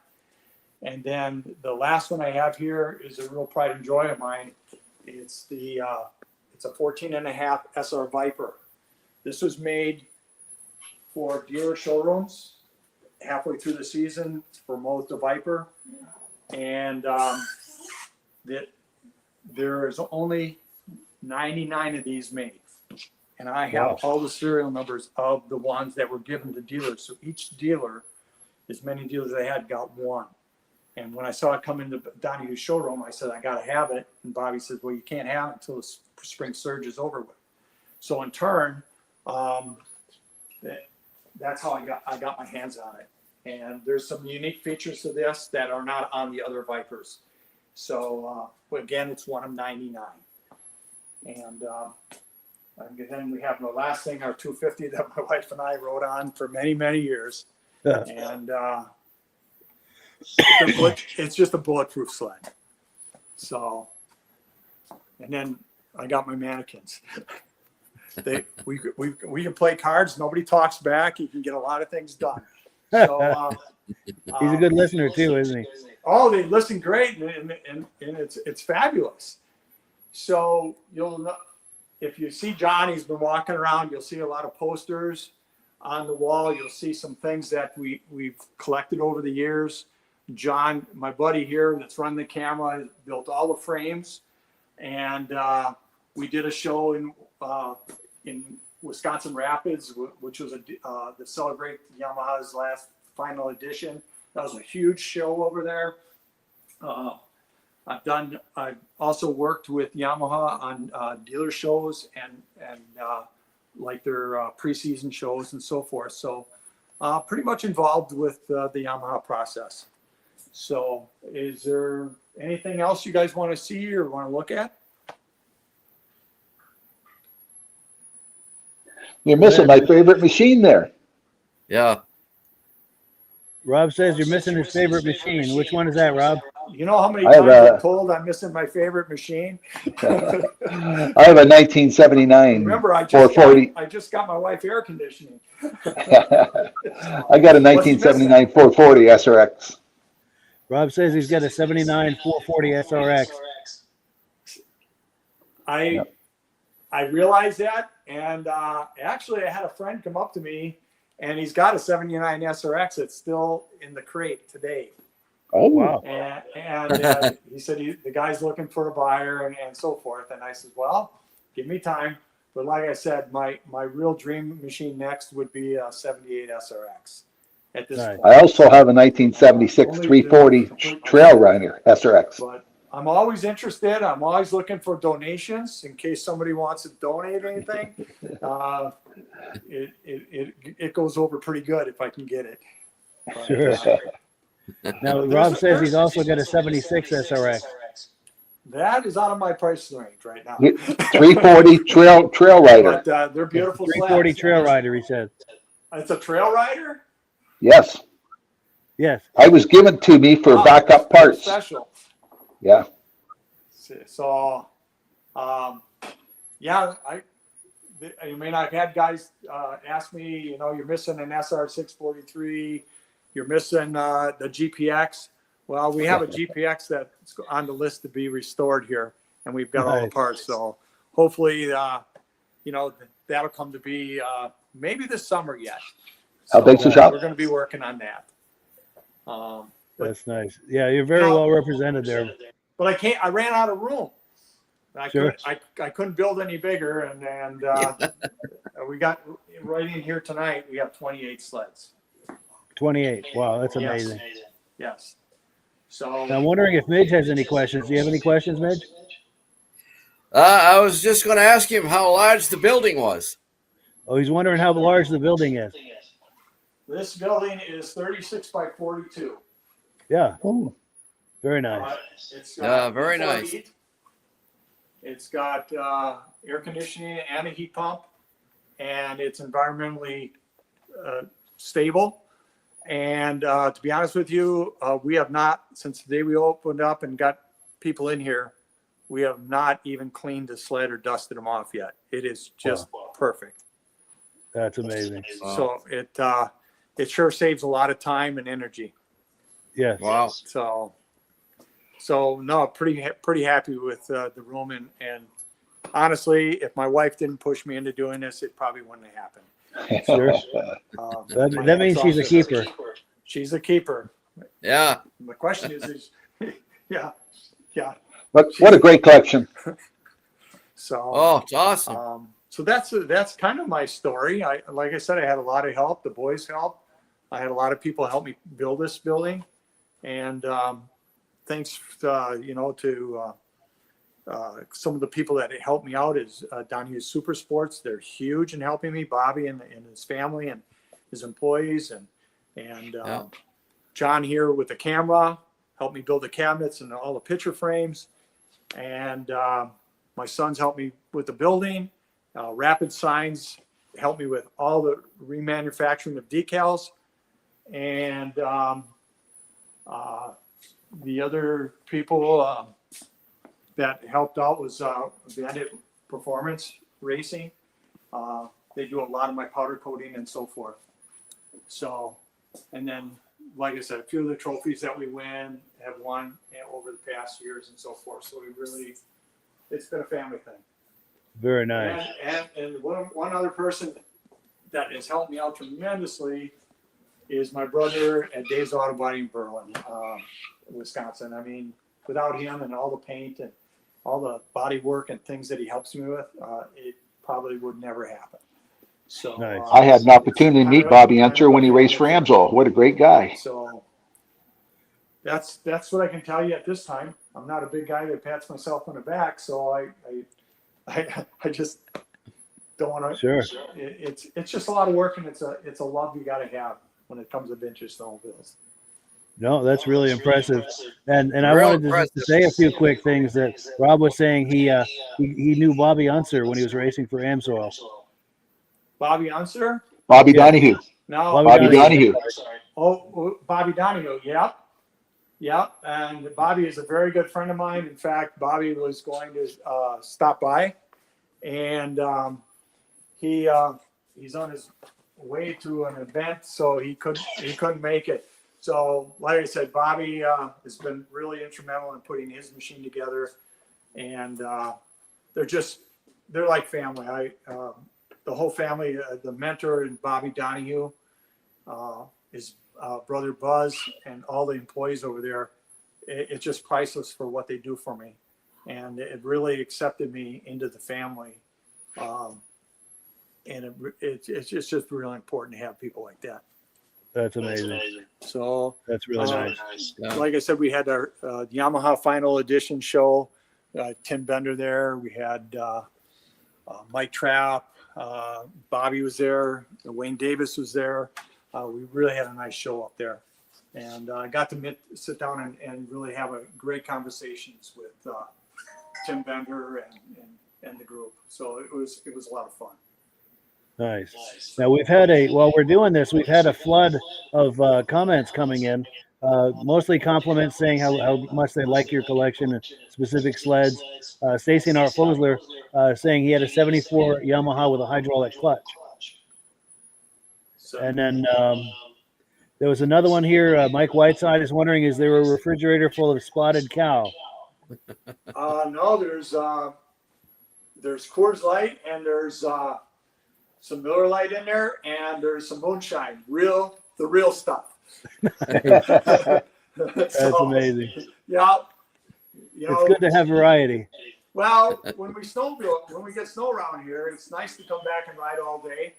And then the last one I have here is a real pride and joy of mine. It's a 14.5 SR Viper. This was made for dealer showrooms halfway through the season for most of Viper. And there is only 99 of these made. And I have all the serial numbers of the ones that were given to dealers. So each dealer, as many dealers as they had, got one. And when I saw it come into Donahue's showroom, I said, I got to have it. And Bobby says, well, you can't have it until the spring surge is over with. So in turn, that's how I got my hands on it. And there's some unique features to this that are not on the other Vipers. So again, it's one of 99. And then we have the last thing, our 250 that my wife and I rode on for many, many years. And it's just a bulletproof sled. So, and then I got my mannequins. We can play cards. Nobody talks back. You can get a lot of things done. So he's a good listener too, isn't he? Oh, they listen great, and it's fabulous. So if you see John, he's been walking around. You'll see a lot of posters on the wall. You'll see some things that we've collected over the years. John, my buddy here that's running the camera, built all the frames, and we did a show in Wisconsin Rapids, which was to celebrate Yamaha's last final edition. That was a huge show over there. I've also worked with Yamaha on dealer shows and like their preseason shows and so forth. So pretty much involved with the Yamaha process. So is there anything else you guys want to see or want to look at? You're missing my favorite machine there. Yeah. Rob says you're missing his favorite machine. Which one is that, Rob? You know how many times I'm told I'm missing my favorite machine? I have a 1979 Remember, I 440. just got my wife air conditioning. I got a 1979 440 SRX. Rob says he's got a 79 440 SRX. I realized that, and actually I had a friend come up to me, and he's got a 79 SRX that's still in the crate today. Oh, wow. And he said the guy's looking for a buyer and so forth. And I said, well, give me time. But like I said, my real dream machine next would be a 78 SRX at this point. I also have a 1976 340 Trail Runner SRX. But I'm always interested. I'm always looking for donations in case somebody wants to donate anything. It goes over pretty good if I can get it. Sure. Now, Rob says he's also got a 76 SRX. That is out of my price range right now. 340 trail rider. But they're beautiful 340 sleds. trail rider, he said. It's a trail rider? Yes, Yes. I was given to me for Oh, backup that's parts. special. Yeah. So, yeah, you may not have had guys ask me, you know, you're missing an SR643, you're missing the GPX. Well, we have a GPX that's on the list to be restored here, and we've got all the Nice. parts. So hopefully, you know, that'll come to be maybe this summer yet. How big's the shop? We're going to be working on that. That's nice. Yeah, you're very No. well represented there. But I ran out of room. Sure. I couldn't build any bigger, and we got right in here tonight. We have 28 sleds. 28. Wow, that's Yes. amazing. Yes. So Now, I'm wondering if Midge has any questions. Do you have any questions, Midge? I was just going to ask him how large the building was. Oh, he's wondering how large the building is. this building is 36 by 42. Yeah. Very nice. It's Very full nice. heat. It's got air conditioning and a heat pump, and it's environmentally stable. And to be honest with you, we have not, since the day we opened up and got people in here, we have not even cleaned the sled or dusted them off yet. It is just perfect. That's amazing. So it sure saves a lot of time and energy. Yes. Wow. So no, pretty happy with the room, and honestly, if my wife didn't push me into doing this, it probably wouldn't have happened. Sure. My That means hat's she's a off to her. keeper. She's a keeper. Yeah. The question is yeah. But what a great collection. So Oh, it's awesome. so that's kind of my story. Like I said, I had a lot of help. The boys helped. I had a lot of people help me build this building, and thanks to some of the people that helped me out is Donahue Super Sports. They're huge in helping me. Bobby and his family and his employees, and John here with the camera helped me build the cabinets and all the picture frames, and my sons helped me with the building. Rapid Signs helped me with all the remanufacturing of decals, and the other people that helped out was Bandit Performance Racing. They do a lot of my powder coating and so forth. So, and then, like I said, a few of the trophies that we have won over the past years and so forth. So it's been a family thing. Very nice. And one other person that has helped me out tremendously is my brother at Dave's Auto Body in Berlin, Wisconsin. I mean, without him and all the paint and all the body work and things that he helps me with, it probably would never happen. So Nice. I had an opportunity to meet Bobby Enter when he raced for Amsoil. What a great guy. So that's what I can tell you at this time. I'm not a big guy that pats myself on the back, so I just don't want to. Sure. It's just a lot of work, and it's a love you got to have when it comes to vintage snowmobiles. No, that's really impressive. And I Real wanted to impressive. say a few quick things that Rob was saying. He knew Bobby Unser when he was racing for Amsoil. Bobby Unser? Bobby Yeah. Donahue. No, Bobby Donahue. Oh, Bobby Donahue. Yeah. And Bobby is a very good friend of mine. In fact, Bobby was going to stop by, and he's on his way to an event, so he couldn't make it. So, like I said, Bobby has been really instrumental in putting his machine together, and they're like family. The whole family, the mentor and Bobby Donahue, his brother Buzz, and all the employees over there. It's just priceless for what they do for me, and it really accepted me into the family. And it's just really important to have people like that. That's amazing. So That's really nice. Yeah. like I said, we had our Yamaha Final Edition show. Tim Bender there. We had Mike Trapp. Bobby was there. Wayne Davis was there. We really had a nice show up there. And I got to sit down and really have a great conversations with Tim Bender and the group. So it was a lot of fun. Nice. Now while we're doing this, we've had a flood of comments coming in, mostly compliments saying how much they like your collection and specific sleds. Stacy and Art Fosler saying he had a 74 Yamaha with a hydraulic clutch. So, And then there was another one here. Mike Whiteside is wondering, is there a refrigerator full of spotted cow? no, there's Coors Light and there's some Miller Lite in there, and there's some moonshine, the real stuff. That's amazing. Yeah, you know, It's good to have variety. well, when we get snow around here, it's nice to come back and ride all day,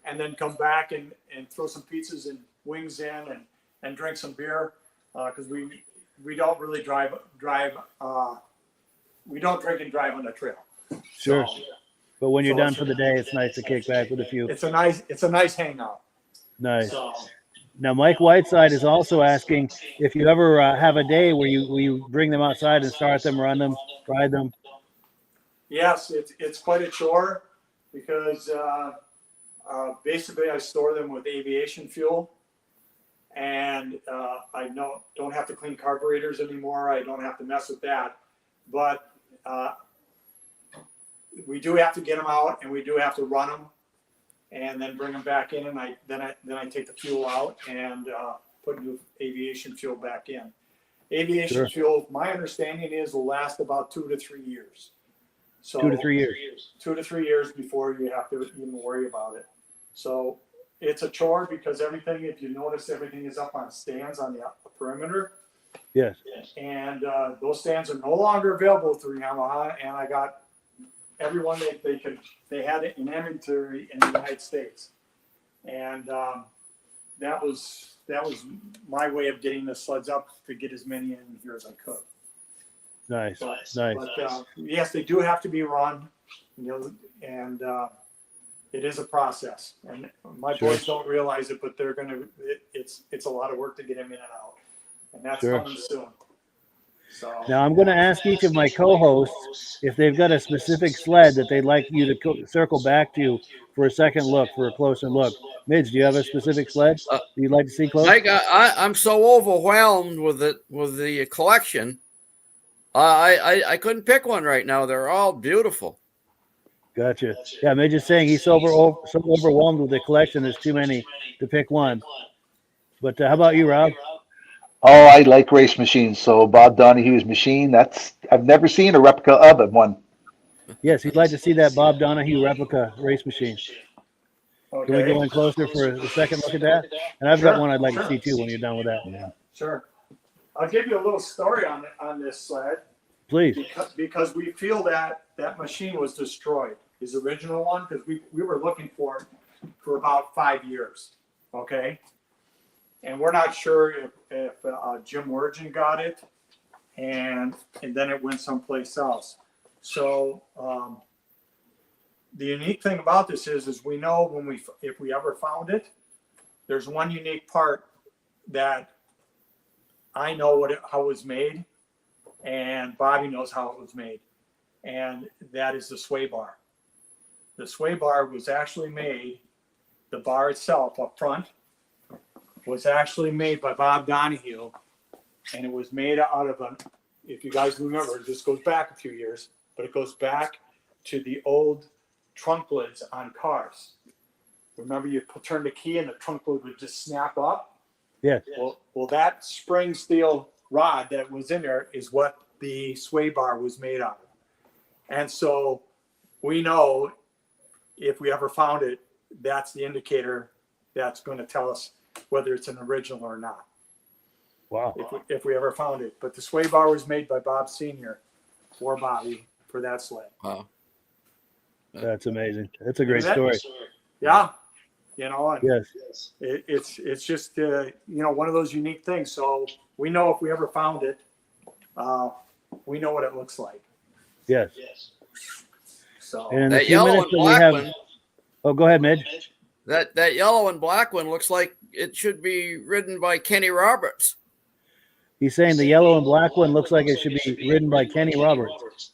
and then come back and throw some pizzas and wings in and drink some beer, because we don't really drive. We don't drink and drive on the trail. Sure. So, But when you're done for the day, it's nice to kick back with a few. it's a nice hangout. Nice. So, Now, Mike Whiteside is also asking if you ever have a day where you bring them outside and start them, run them, ride them. yes, it's quite a chore because basically I store them with aviation fuel, and I don't have to clean carburetors anymore. I don't have to mess with that, but we do have to get them out, and we do have to run them, and then bring them back in, and then I take the fuel out and put new aviation fuel back in. Aviation Sure. fuel, my understanding is, will last about 2 to 3 years. So 2 to 3 years. 2 to 3 years before you have to even worry about it. So it's a chore because everything, if you notice, everything is up on stands on the perimeter. Yes. And those stands are no longer available through Yamaha, and I got everyone they had it in inventory in the United States, and that was my way of getting the sleds up to get as many in here as I could. Nice. But, Nice. but yes, they do have to be run, and it is a process. And my Sure. boys don't realize it, but it's a lot of work to get them in and out, and that's Sure. coming soon. So Now, I'm going to ask each of my co-hosts if they've got a specific sled that they'd like you to circle back to for a second look, for a closer look. Midge, do you have a specific sled you'd like to see close? I'm so overwhelmed with the collection. I couldn't pick one right now. They're all beautiful. Gotcha. Yeah, Midge is saying he's so overwhelmed with the collection. There's too many to pick one. But how about you, Rob? Oh, I like race machines. So Bob Donahue's machine, I've never seen a replica of it. One. Yes, he'd like to see that Bob Donahue replica race machine. Can we go in closer for a second look at that? And I've got one I'd like to see too when you're done with that. Yeah. Sure. I'll give you a little story on this sled. Please. Because we feel that machine was destroyed, his original one, because we were looking for it for about 5 years. Okay. And we're not sure if Jim Wergen got it, and then it went someplace else. So the unique thing about this is we know if we ever found it, there's one unique part that I know how it was made, and Bobby knows how it was made, and that is the sway bar. The sway bar was actually made, the bar itself up front was actually made by Bob Donahue, and it was made out of if you guys remember, this goes back a few years, but it goes back to the old trunk lids on cars. Remember, you turn the key and the trunk lid would just snap up? Yes. Well, that spring steel rod that was in there is what the sway bar was made out of. And so we know if we ever found it, that's the indicator that's going to tell us whether it's an original or not. Wow. If we ever found it. But the sway bar was made by Bob Sr. for Bobby for that sled. Wow. That's amazing. That's a great story. Yeah. And Yes. it's just, one of those unique things. So we know if we ever found it, we know what it looks like. Yes. So And in the That few yellow minutes and that we black have, one, oh, go ahead, Midge. that yellow and black one looks like it should be ridden by Kenny Roberts. He's saying the yellow and black one looks like it should be ridden by Kenny Roberts.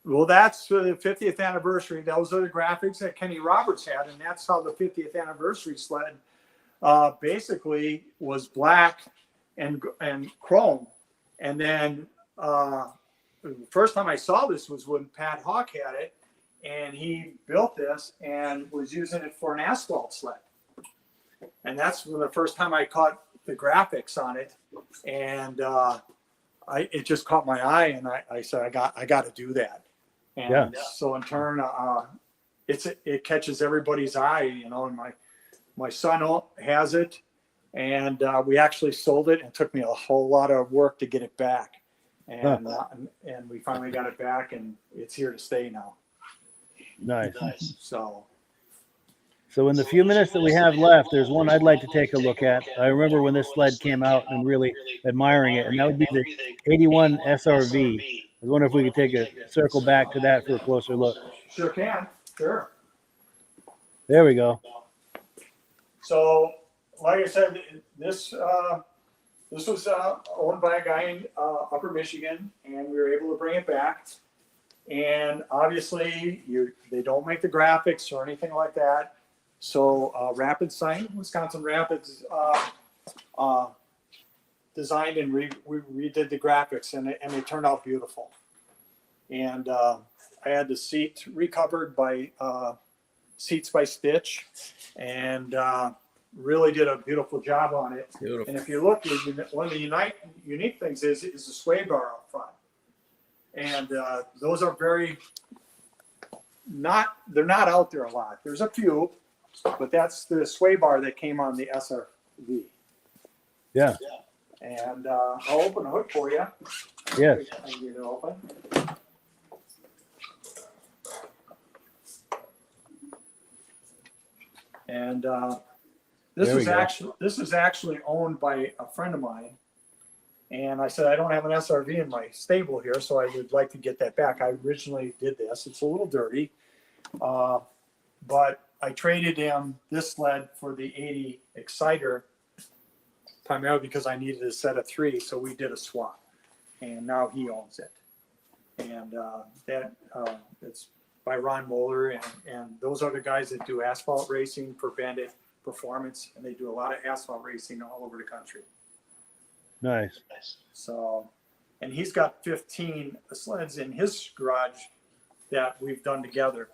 Well, that's the 50th anniversary. Those are the graphics that Kenny Roberts had, and that's how the 50th anniversary sled basically was black and chrome. And then the first time I saw this was when Pat Hawk had it, and he built this and was using it for an asphalt sled. And that's when the first time I caught the graphics on it, and it just caught my eye, and I said I got to do that. And so in turn, it catches everybody's eye, you know. And my son has it, and we actually sold it, and it took me a whole lot of work to get it back, and we finally got it back, and it's here to stay now. Nice. So in the few minutes that we have left, there's one I'd like to take a look at. I remember when this sled came out and really admiring it, and that would be the 81 SRV. I wonder if we could take a circle back to that for a closer look. Sure can. Sure. There we go. So, like I said, this was owned by a guy in Upper Michigan, and we were able to bring it back. And obviously, they don't make the graphics or anything like that. So Rapids Sign, Wisconsin Rapids, designed and we redid the graphics, and they turned out beautiful. And I had the seat recovered by Seats by Stitch, and really did a beautiful job on it. Beautiful. And if you look, one of the unique things is the sway bar up front. And those are they're not out there a lot. There's a few, but that's the sway bar that came on the SRV. Yeah. And I'll open the hood for you. Yes. I can get it open. And this is actually owned by a friend of mine. And I said, I don't have an SRV in my stable here, so I would like to get that back. I originally did this. It's a little dirty, but I traded him this sled for the 80 Exciter, primarily because I needed a set of 3, so we did a swap. And now he owns it. And it's by Ron Moeller, and those are the guys that do asphalt racing for Bandit Performance, and they do a lot of asphalt racing all over the country. Nice. So, and he's got 15 sleds in his garage that we've done together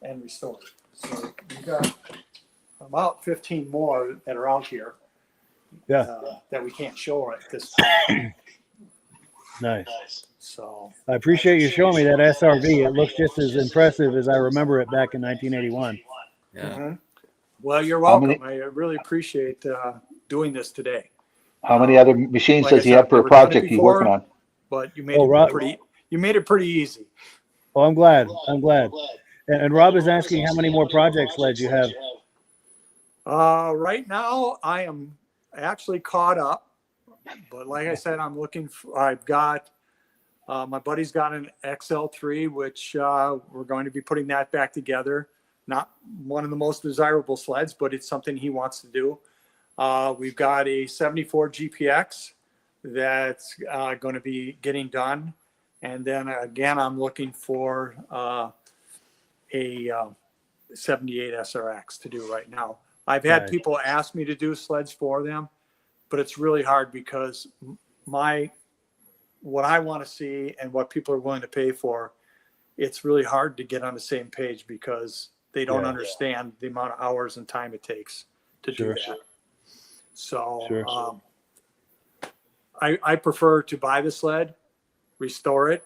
and restored. So we've got about 15 more that are out here that we can't show at this time. Nice. So I appreciate you showing me that SRV. It looks just as impressive as I remember it back in 1981. Yeah. Mm-hmm. Well, you're welcome. I really appreciate doing this today. How many other machines Like does I he said, have per I've never done it project he's before, working on? But you made it pretty easy. Oh, I'm glad. And Rob is asking how many more project sleds you have. Right now, I am actually caught up. But like I said, I've got, my buddy's got an XL3, which we're going to be putting that back together. Not one of the most desirable sleds, but it's something he wants to do. We've got a 74 GPX that's going to be getting done. And then again, I'm looking for a 78 SRX to do right now. I've had people ask me to do sleds for them, but it's really hard because what I want to see and what people are willing to pay for, it's really hard to get on the same page because they don't understand the amount of hours and time it takes to do that. So I prefer to buy the sled, restore it,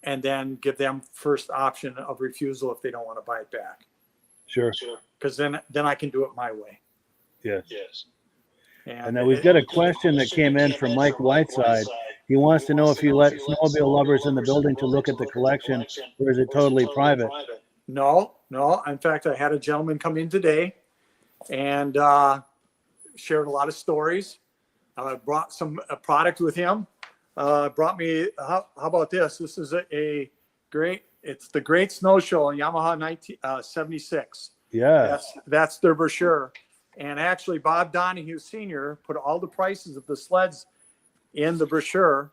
and then give them first option of refusal if they don't want to buy it back. Sure. Because then I can do it my way. Yes. And And then we've got a question that came in from Mike Whiteside. He wants to know if you let snowmobile lovers in the building to look at the collection, or is it totally private? No. In fact, I had a gentleman come in today and shared a lot of stories. Brought a product with him. Brought me, how about this? This is it's the Great Snow Show in Yamaha 1976. Yeah. That's their brochure. And actually, Bob Donahue Sr. put all the prices of the sleds in the brochure.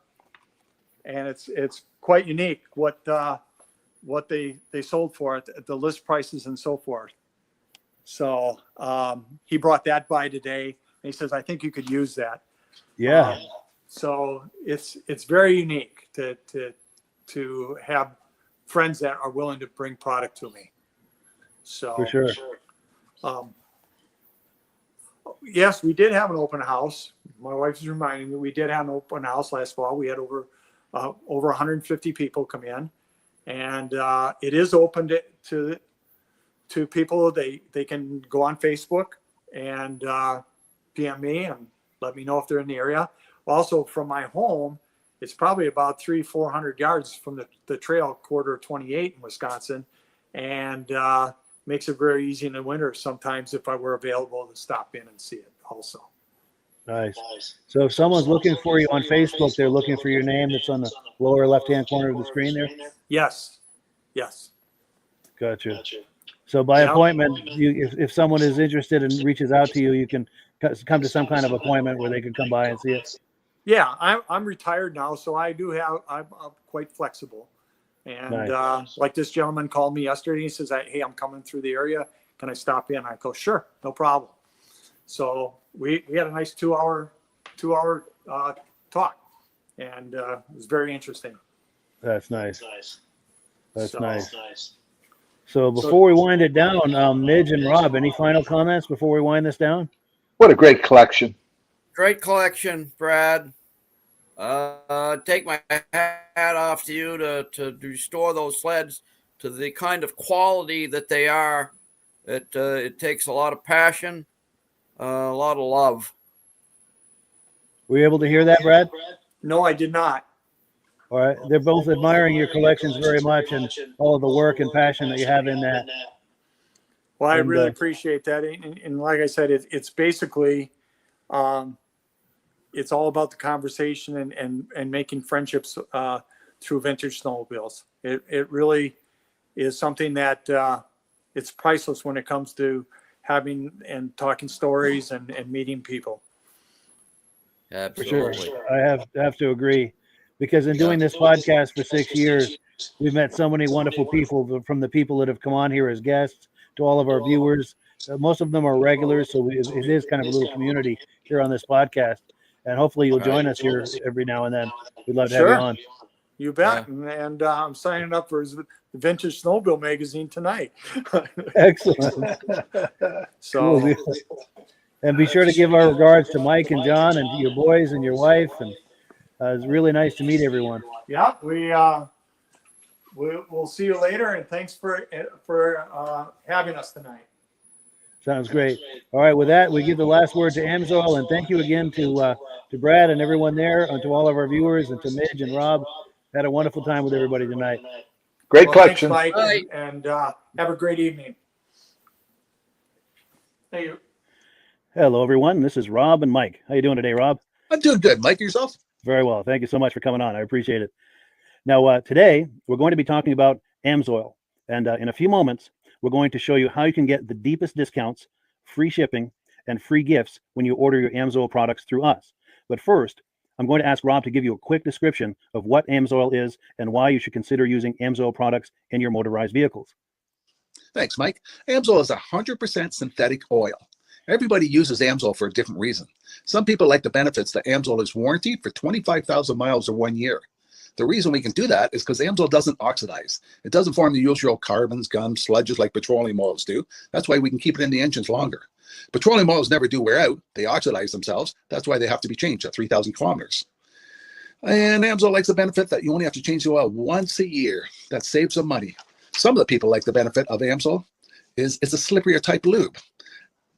And it's quite unique what they sold for it at the list prices and so forth. So he brought that by today, and he says, I think you could use that. Yeah. So it's very unique to have friends that are willing to bring product to me. So For sure. Yes, we did have an open house. My wife is reminding me we did have an open house last fall. We had over 150 people come in, and it is open to people. They can go on Facebook and PM me and let me know if they're in the area. Also, from my home, it's probably about 300-400 yards from the trail, quarter 28 in Wisconsin, and makes it very easy in the winter sometimes if I were available to stop in and see it also. Nice. So if someone's looking for you on Facebook, they're looking for your name that's on the lower left-hand corner of the screen there? Yes. Gotcha. So by appointment, if someone is interested and reaches out to you, you can come to some kind of appointment where they can come by and see it? Yeah, I'm retired now, so I'm quite flexible. And Nice. like this gentleman called me yesterday. He says, hey, I'm coming through the area. Can I stop in? I go, sure, no problem. So we had a nice two hour talk, and it was very interesting. That's nice. That's So- nice. So before we wind it down, Midge and Rob, any final comments before we wind this down? What a great collection. Great collection, Brad. Take my hat off to you to restore those sleds to the kind of quality that they are. It takes a lot of passion, a lot of love. Were you able to hear that, Brad? No, I did not. All right. They're both admiring your collections very much and all of the work and passion that you have in that. Well, I And, really appreciate that. And like I said, it's basically, it's all about the conversation and making friendships through vintage snowmobiles. It really is something that it's priceless when it comes to having and talking stories and meeting people. For sure. Absolutely. I have to agree, because in doing this podcast for 6 years, we've met so many wonderful people, from the people that have come on here as guests to all of our viewers. Most of them are regulars, so it is kind of a little community here on this podcast. And hopefully you'll join us here every now and then. We'd love to have you on. You bet. And I'm signing up for the Vintage Snowmobile magazine tonight. Excellent. So, Cool. And be sure to give our regards to Mike and John and to your boys and your wife. And it's really nice to meet everyone. yeah, we'll see you later. And thanks for having us tonight. Sounds great. All right, with that, we give the last word to Amsoil, and thank you again to Brad and everyone there, and to all of our viewers, and to Midge and Rob. Had a wonderful time with everybody tonight. Great Well, collection. thanks, Mike, and have a great evening. Thank you. Hello, everyone. This is Rob and Mike. How you doing today, Rob? I'm doing good. Mike, yourself? Very well. Thank you so much for coming on. I appreciate it. Now, today, we're going to be talking about Amsoil, and in a few moments, we're going to show you how you can get the deepest discounts, free shipping, and free gifts when you order your Amsoil products through us. But first, I'm going to ask Rob to give you a quick description of what Amsoil is and why you should consider using Amsoil products in your motorized vehicles. Thanks, Mike. Amsoil is 100% synthetic oil. Everybody uses Amsoil for a different reason. Some people like the benefits that Amsoil is warranted for 25,000 miles or 1 year. The reason we can do that is because Amsoil doesn't oxidize. It doesn't form the usual carbons, gums, sludges like petroleum oils do. That's why we can keep it in the engines longer. Petroleum oils never do wear out. They oxidize themselves. That's why they have to be changed at 3,000 kilometers. And Amsoil likes the benefit that you only have to change the oil once a year. That saves some money. Some of the people like the benefit of Amsoil is it's a slipperier type lube.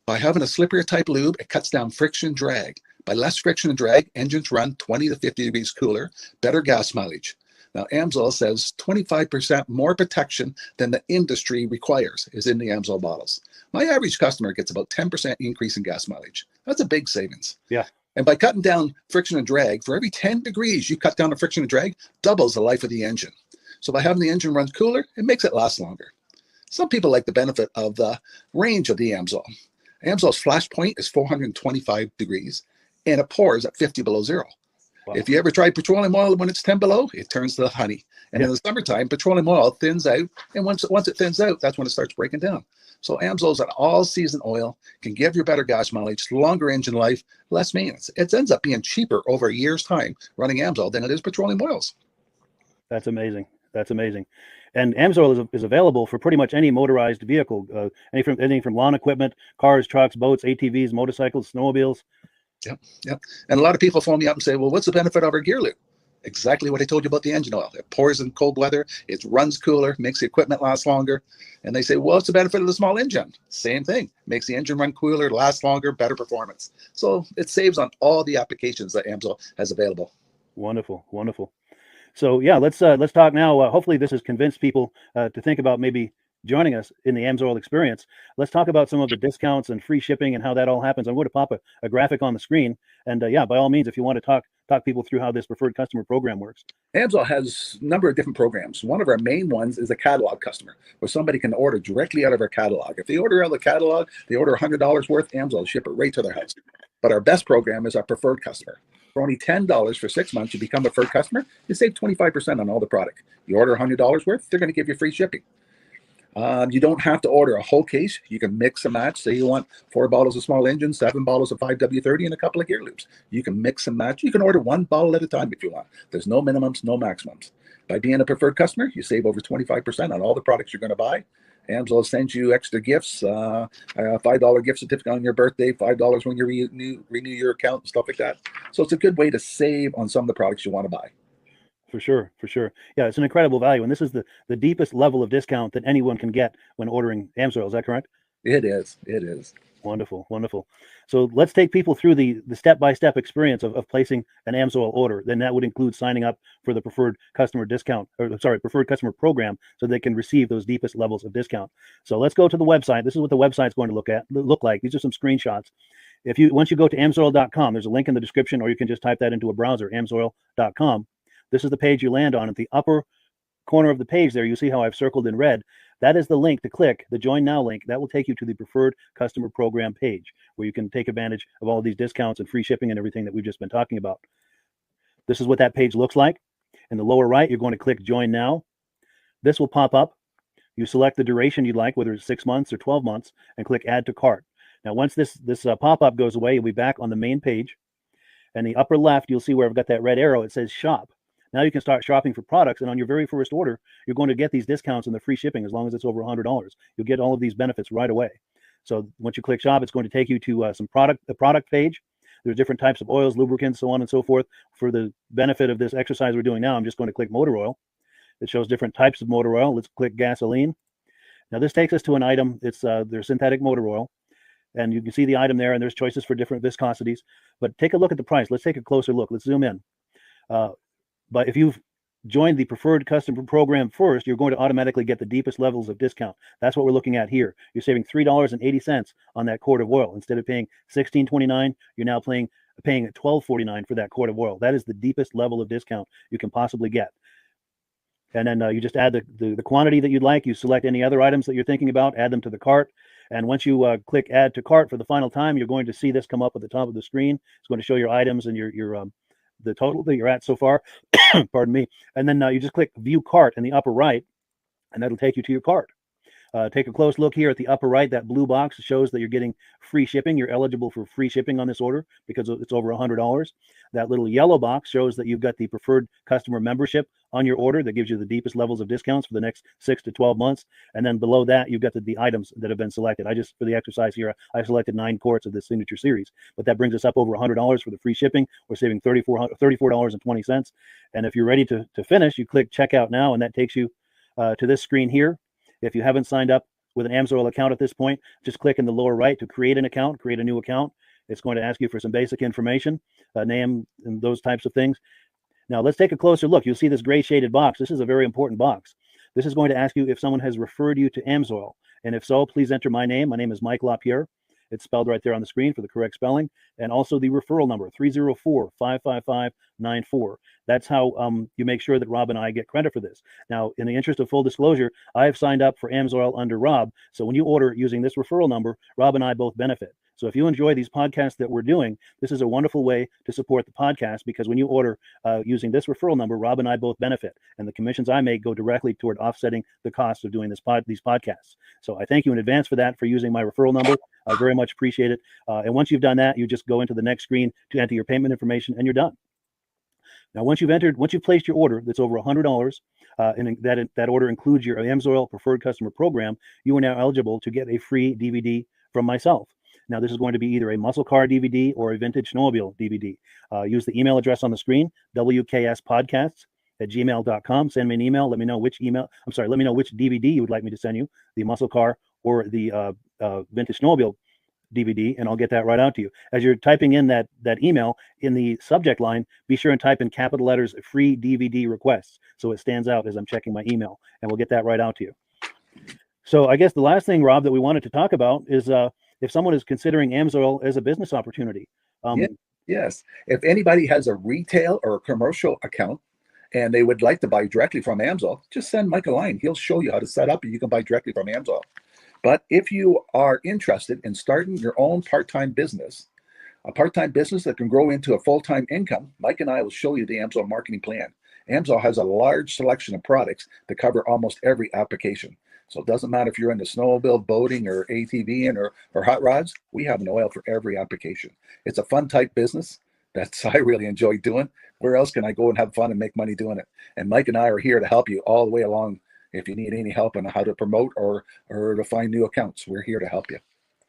By having a slipperier type lube, it cuts down friction and drag. By less friction and drag, engines run 20 to 50 degrees cooler, better gas mileage. Now, Amsoil says 25% more protection than the industry requires is in the Amsoil bottles. My average customer gets about 10% increase in gas mileage. That's a big savings. Yeah. And by cutting down friction and drag, for every 10 degrees you cut down the friction and drag, doubles the life of the engine. So by having the engine run cooler, it makes it last longer. Some people like the benefit of the range of the Amsoil. Amsoil's flash point is 425 degrees, and it pours at 50 below zero. Wow. If you ever try petroleum oil when it's 10 below, it turns to honey. And in the summertime, petroleum oil thins out. And once it thins out, that's when it starts breaking down. So Amsoil is an all-season oil, can give you better gas mileage, longer engine life, less maintenance. It ends up being cheaper over a year's time running Amsoil than it is petroleum oils. That's amazing. That's amazing. And Amsoil is available for pretty much any motorized vehicle, anything from lawn equipment, cars, trucks, boats, ATVs, motorcycles, snowmobiles. Yep. And a lot of people phone me up and say, well, what's the benefit of our gear loop? Exactly what I told you about the engine oil. It pours in cold weather, it runs cooler, makes the equipment last longer. And they say, well, what's the benefit of the small engine? Same thing. Makes the engine run cooler, last longer, better performance. So it saves on all the applications that Amsoil has available. Wonderful, wonderful. So yeah, let's talk now. Hopefully this has convinced people to think about maybe joining us in the Amsoil experience. Let's talk about some of the discounts and free shipping and how that all happens. I'm going to pop a graphic on the screen. And yeah, by all means, if you want to talk people through how this preferred customer program works. Amsoil has a number of different programs. One of our main ones is a catalog customer, where somebody can order directly out of our catalog. If they order out of the catalog, they order $100 worth, Amsoil will ship it right to their house. But our best program is our preferred customer. For only $10 for 6 months, you become a preferred customer, you save 25% on all the product. You order $100 worth, they're going to give you free shipping. You don't have to order a whole case. You can mix and match. Say you want 4 bottles of small engine, 7 bottles of 5W30, and a couple of gear loops. You can mix and match. You can order 1 bottle at a time if you want. There's no minimums, no maximums. By being a preferred customer, you save over 25% on all the products you're going to buy. Amsoil sends you extra gifts, a $5 gift certificate on your birthday, $5 when you renew your account and stuff like that. So it's a good way to save on some of the products you want to buy. For sure. Yeah, it's an incredible value. And this is the deepest level of discount that anyone can get when ordering Amsoil. Is that correct? It is. Wonderful. So let's take people through the step-by-step experience of placing an Amsoil order. Then that would include signing up for the preferred customer preferred customer program, so they can receive those deepest levels of discount. So let's go to the website. This is what the website's going to look like. These are some screenshots. Once you go to amsoil.com, there's a link in the description, or you can just type that into a browser, amsoil.com. This is the page you land on. At the upper corner of the page there, you see how I've circled in red. That is the link to click, the Join Now link. That will take you to the Preferred Customer Program page, where you can take advantage of all of these discounts and free shipping and everything that we've just been talking about. This is what that page looks like. In the lower right, you're going to click Join Now. This will pop up. You select the duration you'd like, whether it's 6 months or 12 months, and click Add to Cart. Now, once this pop-up goes away, you'll be back on the main page. And the upper left, you'll see where I've got that red arrow. It says Shop. Now you can start shopping for products, and on your very first order, you're going to get these discounts and the free shipping as long as it's over $100. You'll get all of these benefits right away. So once you click Shop, it's going to take you to the product page. There's different types of oils, lubricants, so on and so forth. For the benefit of this exercise we're doing now, I'm just going to click motor oil. It shows different types of motor oil. Let's click gasoline. Now this takes us to an item. It's their synthetic motor oil. And you can see the item there, and there's choices for different viscosities. But take a look at the price. Let's take a closer look. Let's zoom in. But if you've joined the preferred customer program first, you're going to automatically get the deepest levels of discount. That's what we're looking at here. You're saving $3.80 on that quart of oil. Instead of paying $16.29, you're now paying $12.49 for that quart of oil. That is the deepest level of discount you can possibly get. And then you just add the quantity that you'd like. You select any other items that you're thinking about, add them to the cart. And once you click Add to Cart for the final time, you're going to see this come up at the top of the screen. It's going to show your items and your the total that you're at so far. Pardon me. And then you just click View Cart in the upper right, and that'll take you to your cart. Take a close look here at the upper right. That blue box shows that you're getting free shipping. You're eligible for free shipping on this order because it's over $100. That little yellow box shows that you've got the preferred customer membership on your order that gives you the deepest levels of discounts for the next 6 to 12 months. And then below that, you've got the items that have been selected. For the exercise here, I selected 9 quarts of the signature series, but that brings us up over $100 for the free shipping. We're saving $34.20. And if you're ready to finish, you click Checkout Now, and that takes you to this screen here. If you haven't signed up with an Amsoil account at this point, just click in the lower right to create an account, create a new account. It's going to ask you for some basic information, name and those types of things. Now let's take a closer look. You'll see this gray shaded box. This is a very important box. This is going to ask you if someone has referred you to Amsoil. And if so, please enter my name. My name is Mike LaPierre. It's spelled right there on the screen for the correct spelling. And also the referral number, 304-555-94. That's how you make sure that Rob and I get credit for this. Now, in the interest of full disclosure, I have signed up for Amsoil under Rob. So when you order using this referral number, Rob and I both benefit. So if you enjoy these podcasts that we're doing, this is a wonderful way to support the podcast, because when you order using this referral number, Rob and I both benefit, and the commissions I make go directly toward offsetting the cost of doing these podcasts. So I thank you in advance for that, for using my referral number. I very much appreciate it. And once you've done that, you just go into the next screen to enter your payment information, and you're done. Now, once you've placed your order that's over $100, and that order includes your Amsoil Preferred Customer Program, you are now eligible to get a free DVD from myself. Now, this is going to be either a muscle car DVD or a vintage snowmobile DVD. Use the email address on the screen, wkspodcasts@gmail.com. Send me an email. Let me know which DVD you would like me to send you, the muscle car or the vintage snowmobile DVD, and I'll get that right out to you. As you're typing in that email, in the subject line, be sure and type in capital letters "free DVD requests," so it stands out as I'm checking my email, and we'll get that right out to you. So I guess the last thing, Rob, that we wanted to talk about is if someone is considering Amsoil as a business opportunity. Yes. If anybody has a retail or a commercial account and they would like to buy directly from Amsoil, just send Mike a line. He'll show you how to set up, and you can buy directly from Amsoil. But if you are interested in starting your own part-time business, a part-time business that can grow into a full-time income, Mike and I will show you the Amsoil marketing plan. Amsoil has a large selection of products that cover almost every application. So it doesn't matter if you're into snowmobile, boating, or ATVing or hot rods, we have an oil for every application. It's a fun type business that I really enjoy doing. Where else can I go and have fun and make money doing it? And Mike and I are here to help you all the way along. If you need any help on how to promote or to find new accounts, we're here to help you.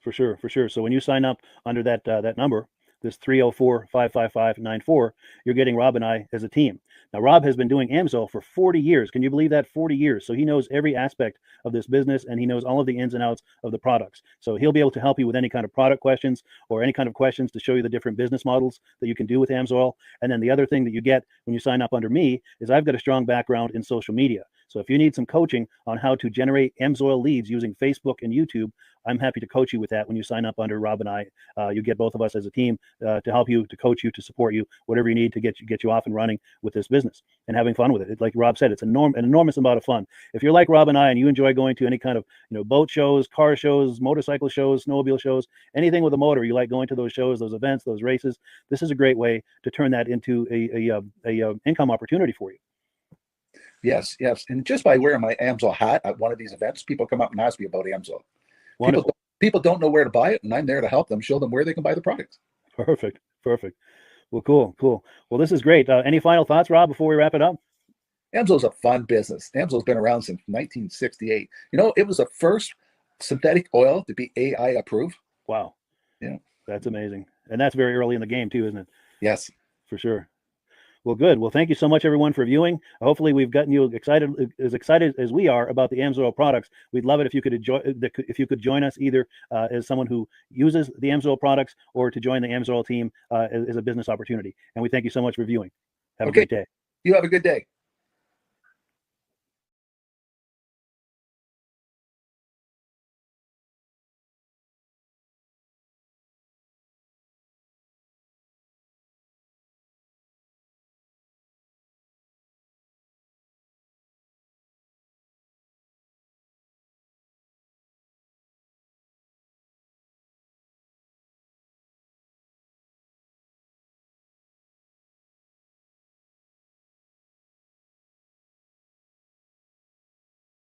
For sure. So when you sign up under that number, this 304-555-94, you're getting Rob and I as a team. Now, Rob has been doing Amsoil for 40 years. Can you believe that? 40 years. So he knows every aspect of this business, and he knows all of the ins and outs of the products. So he'll be able to help you with any kind of product questions or any kind of questions to show you the different business models that you can do with Amsoil. And then the other thing that you get when you sign up under me is I've got a strong background in social media. So if you need some coaching on how to generate Amsoil leads using Facebook and YouTube, I'm happy to coach you with that when you sign up under Rob and I. You get both of us as a team to help you, to coach you, to support you, whatever you need to get you off and running with this business and having fun with it. Like Rob said, it's an enormous amount of fun. If you're like Rob and I and you enjoy going to any kind of boat shows, car shows, motorcycle shows, snowmobile shows, anything with a motor, you like going to those shows, those events, those races, this is a great way to turn that into a income opportunity for you. Yes. And just by wearing my Amsoil hat at one of these events, people come up and ask me about Amsoil. People don't know where to buy it, and I'm there to help them, show them where they can buy the product. Perfect. Well, cool. Well, this is great. Any final thoughts, Rob, before we wrap it up? Amsoil's a fun business. Amsoil's been around since 1968. It was the first synthetic oil to be AI approved. Wow. Yeah. That's amazing. And that's very early in the game too, isn't it? Yes. For sure. Well, good. Well, thank you so much, everyone, for viewing. Hopefully, we've gotten you excited as we are about the Amsoil products. We'd love it if you could join us either as someone who uses the Amsoil products or to join the Amsoil team as a business opportunity. And we thank you so much for viewing. Have a great day. You have a good day.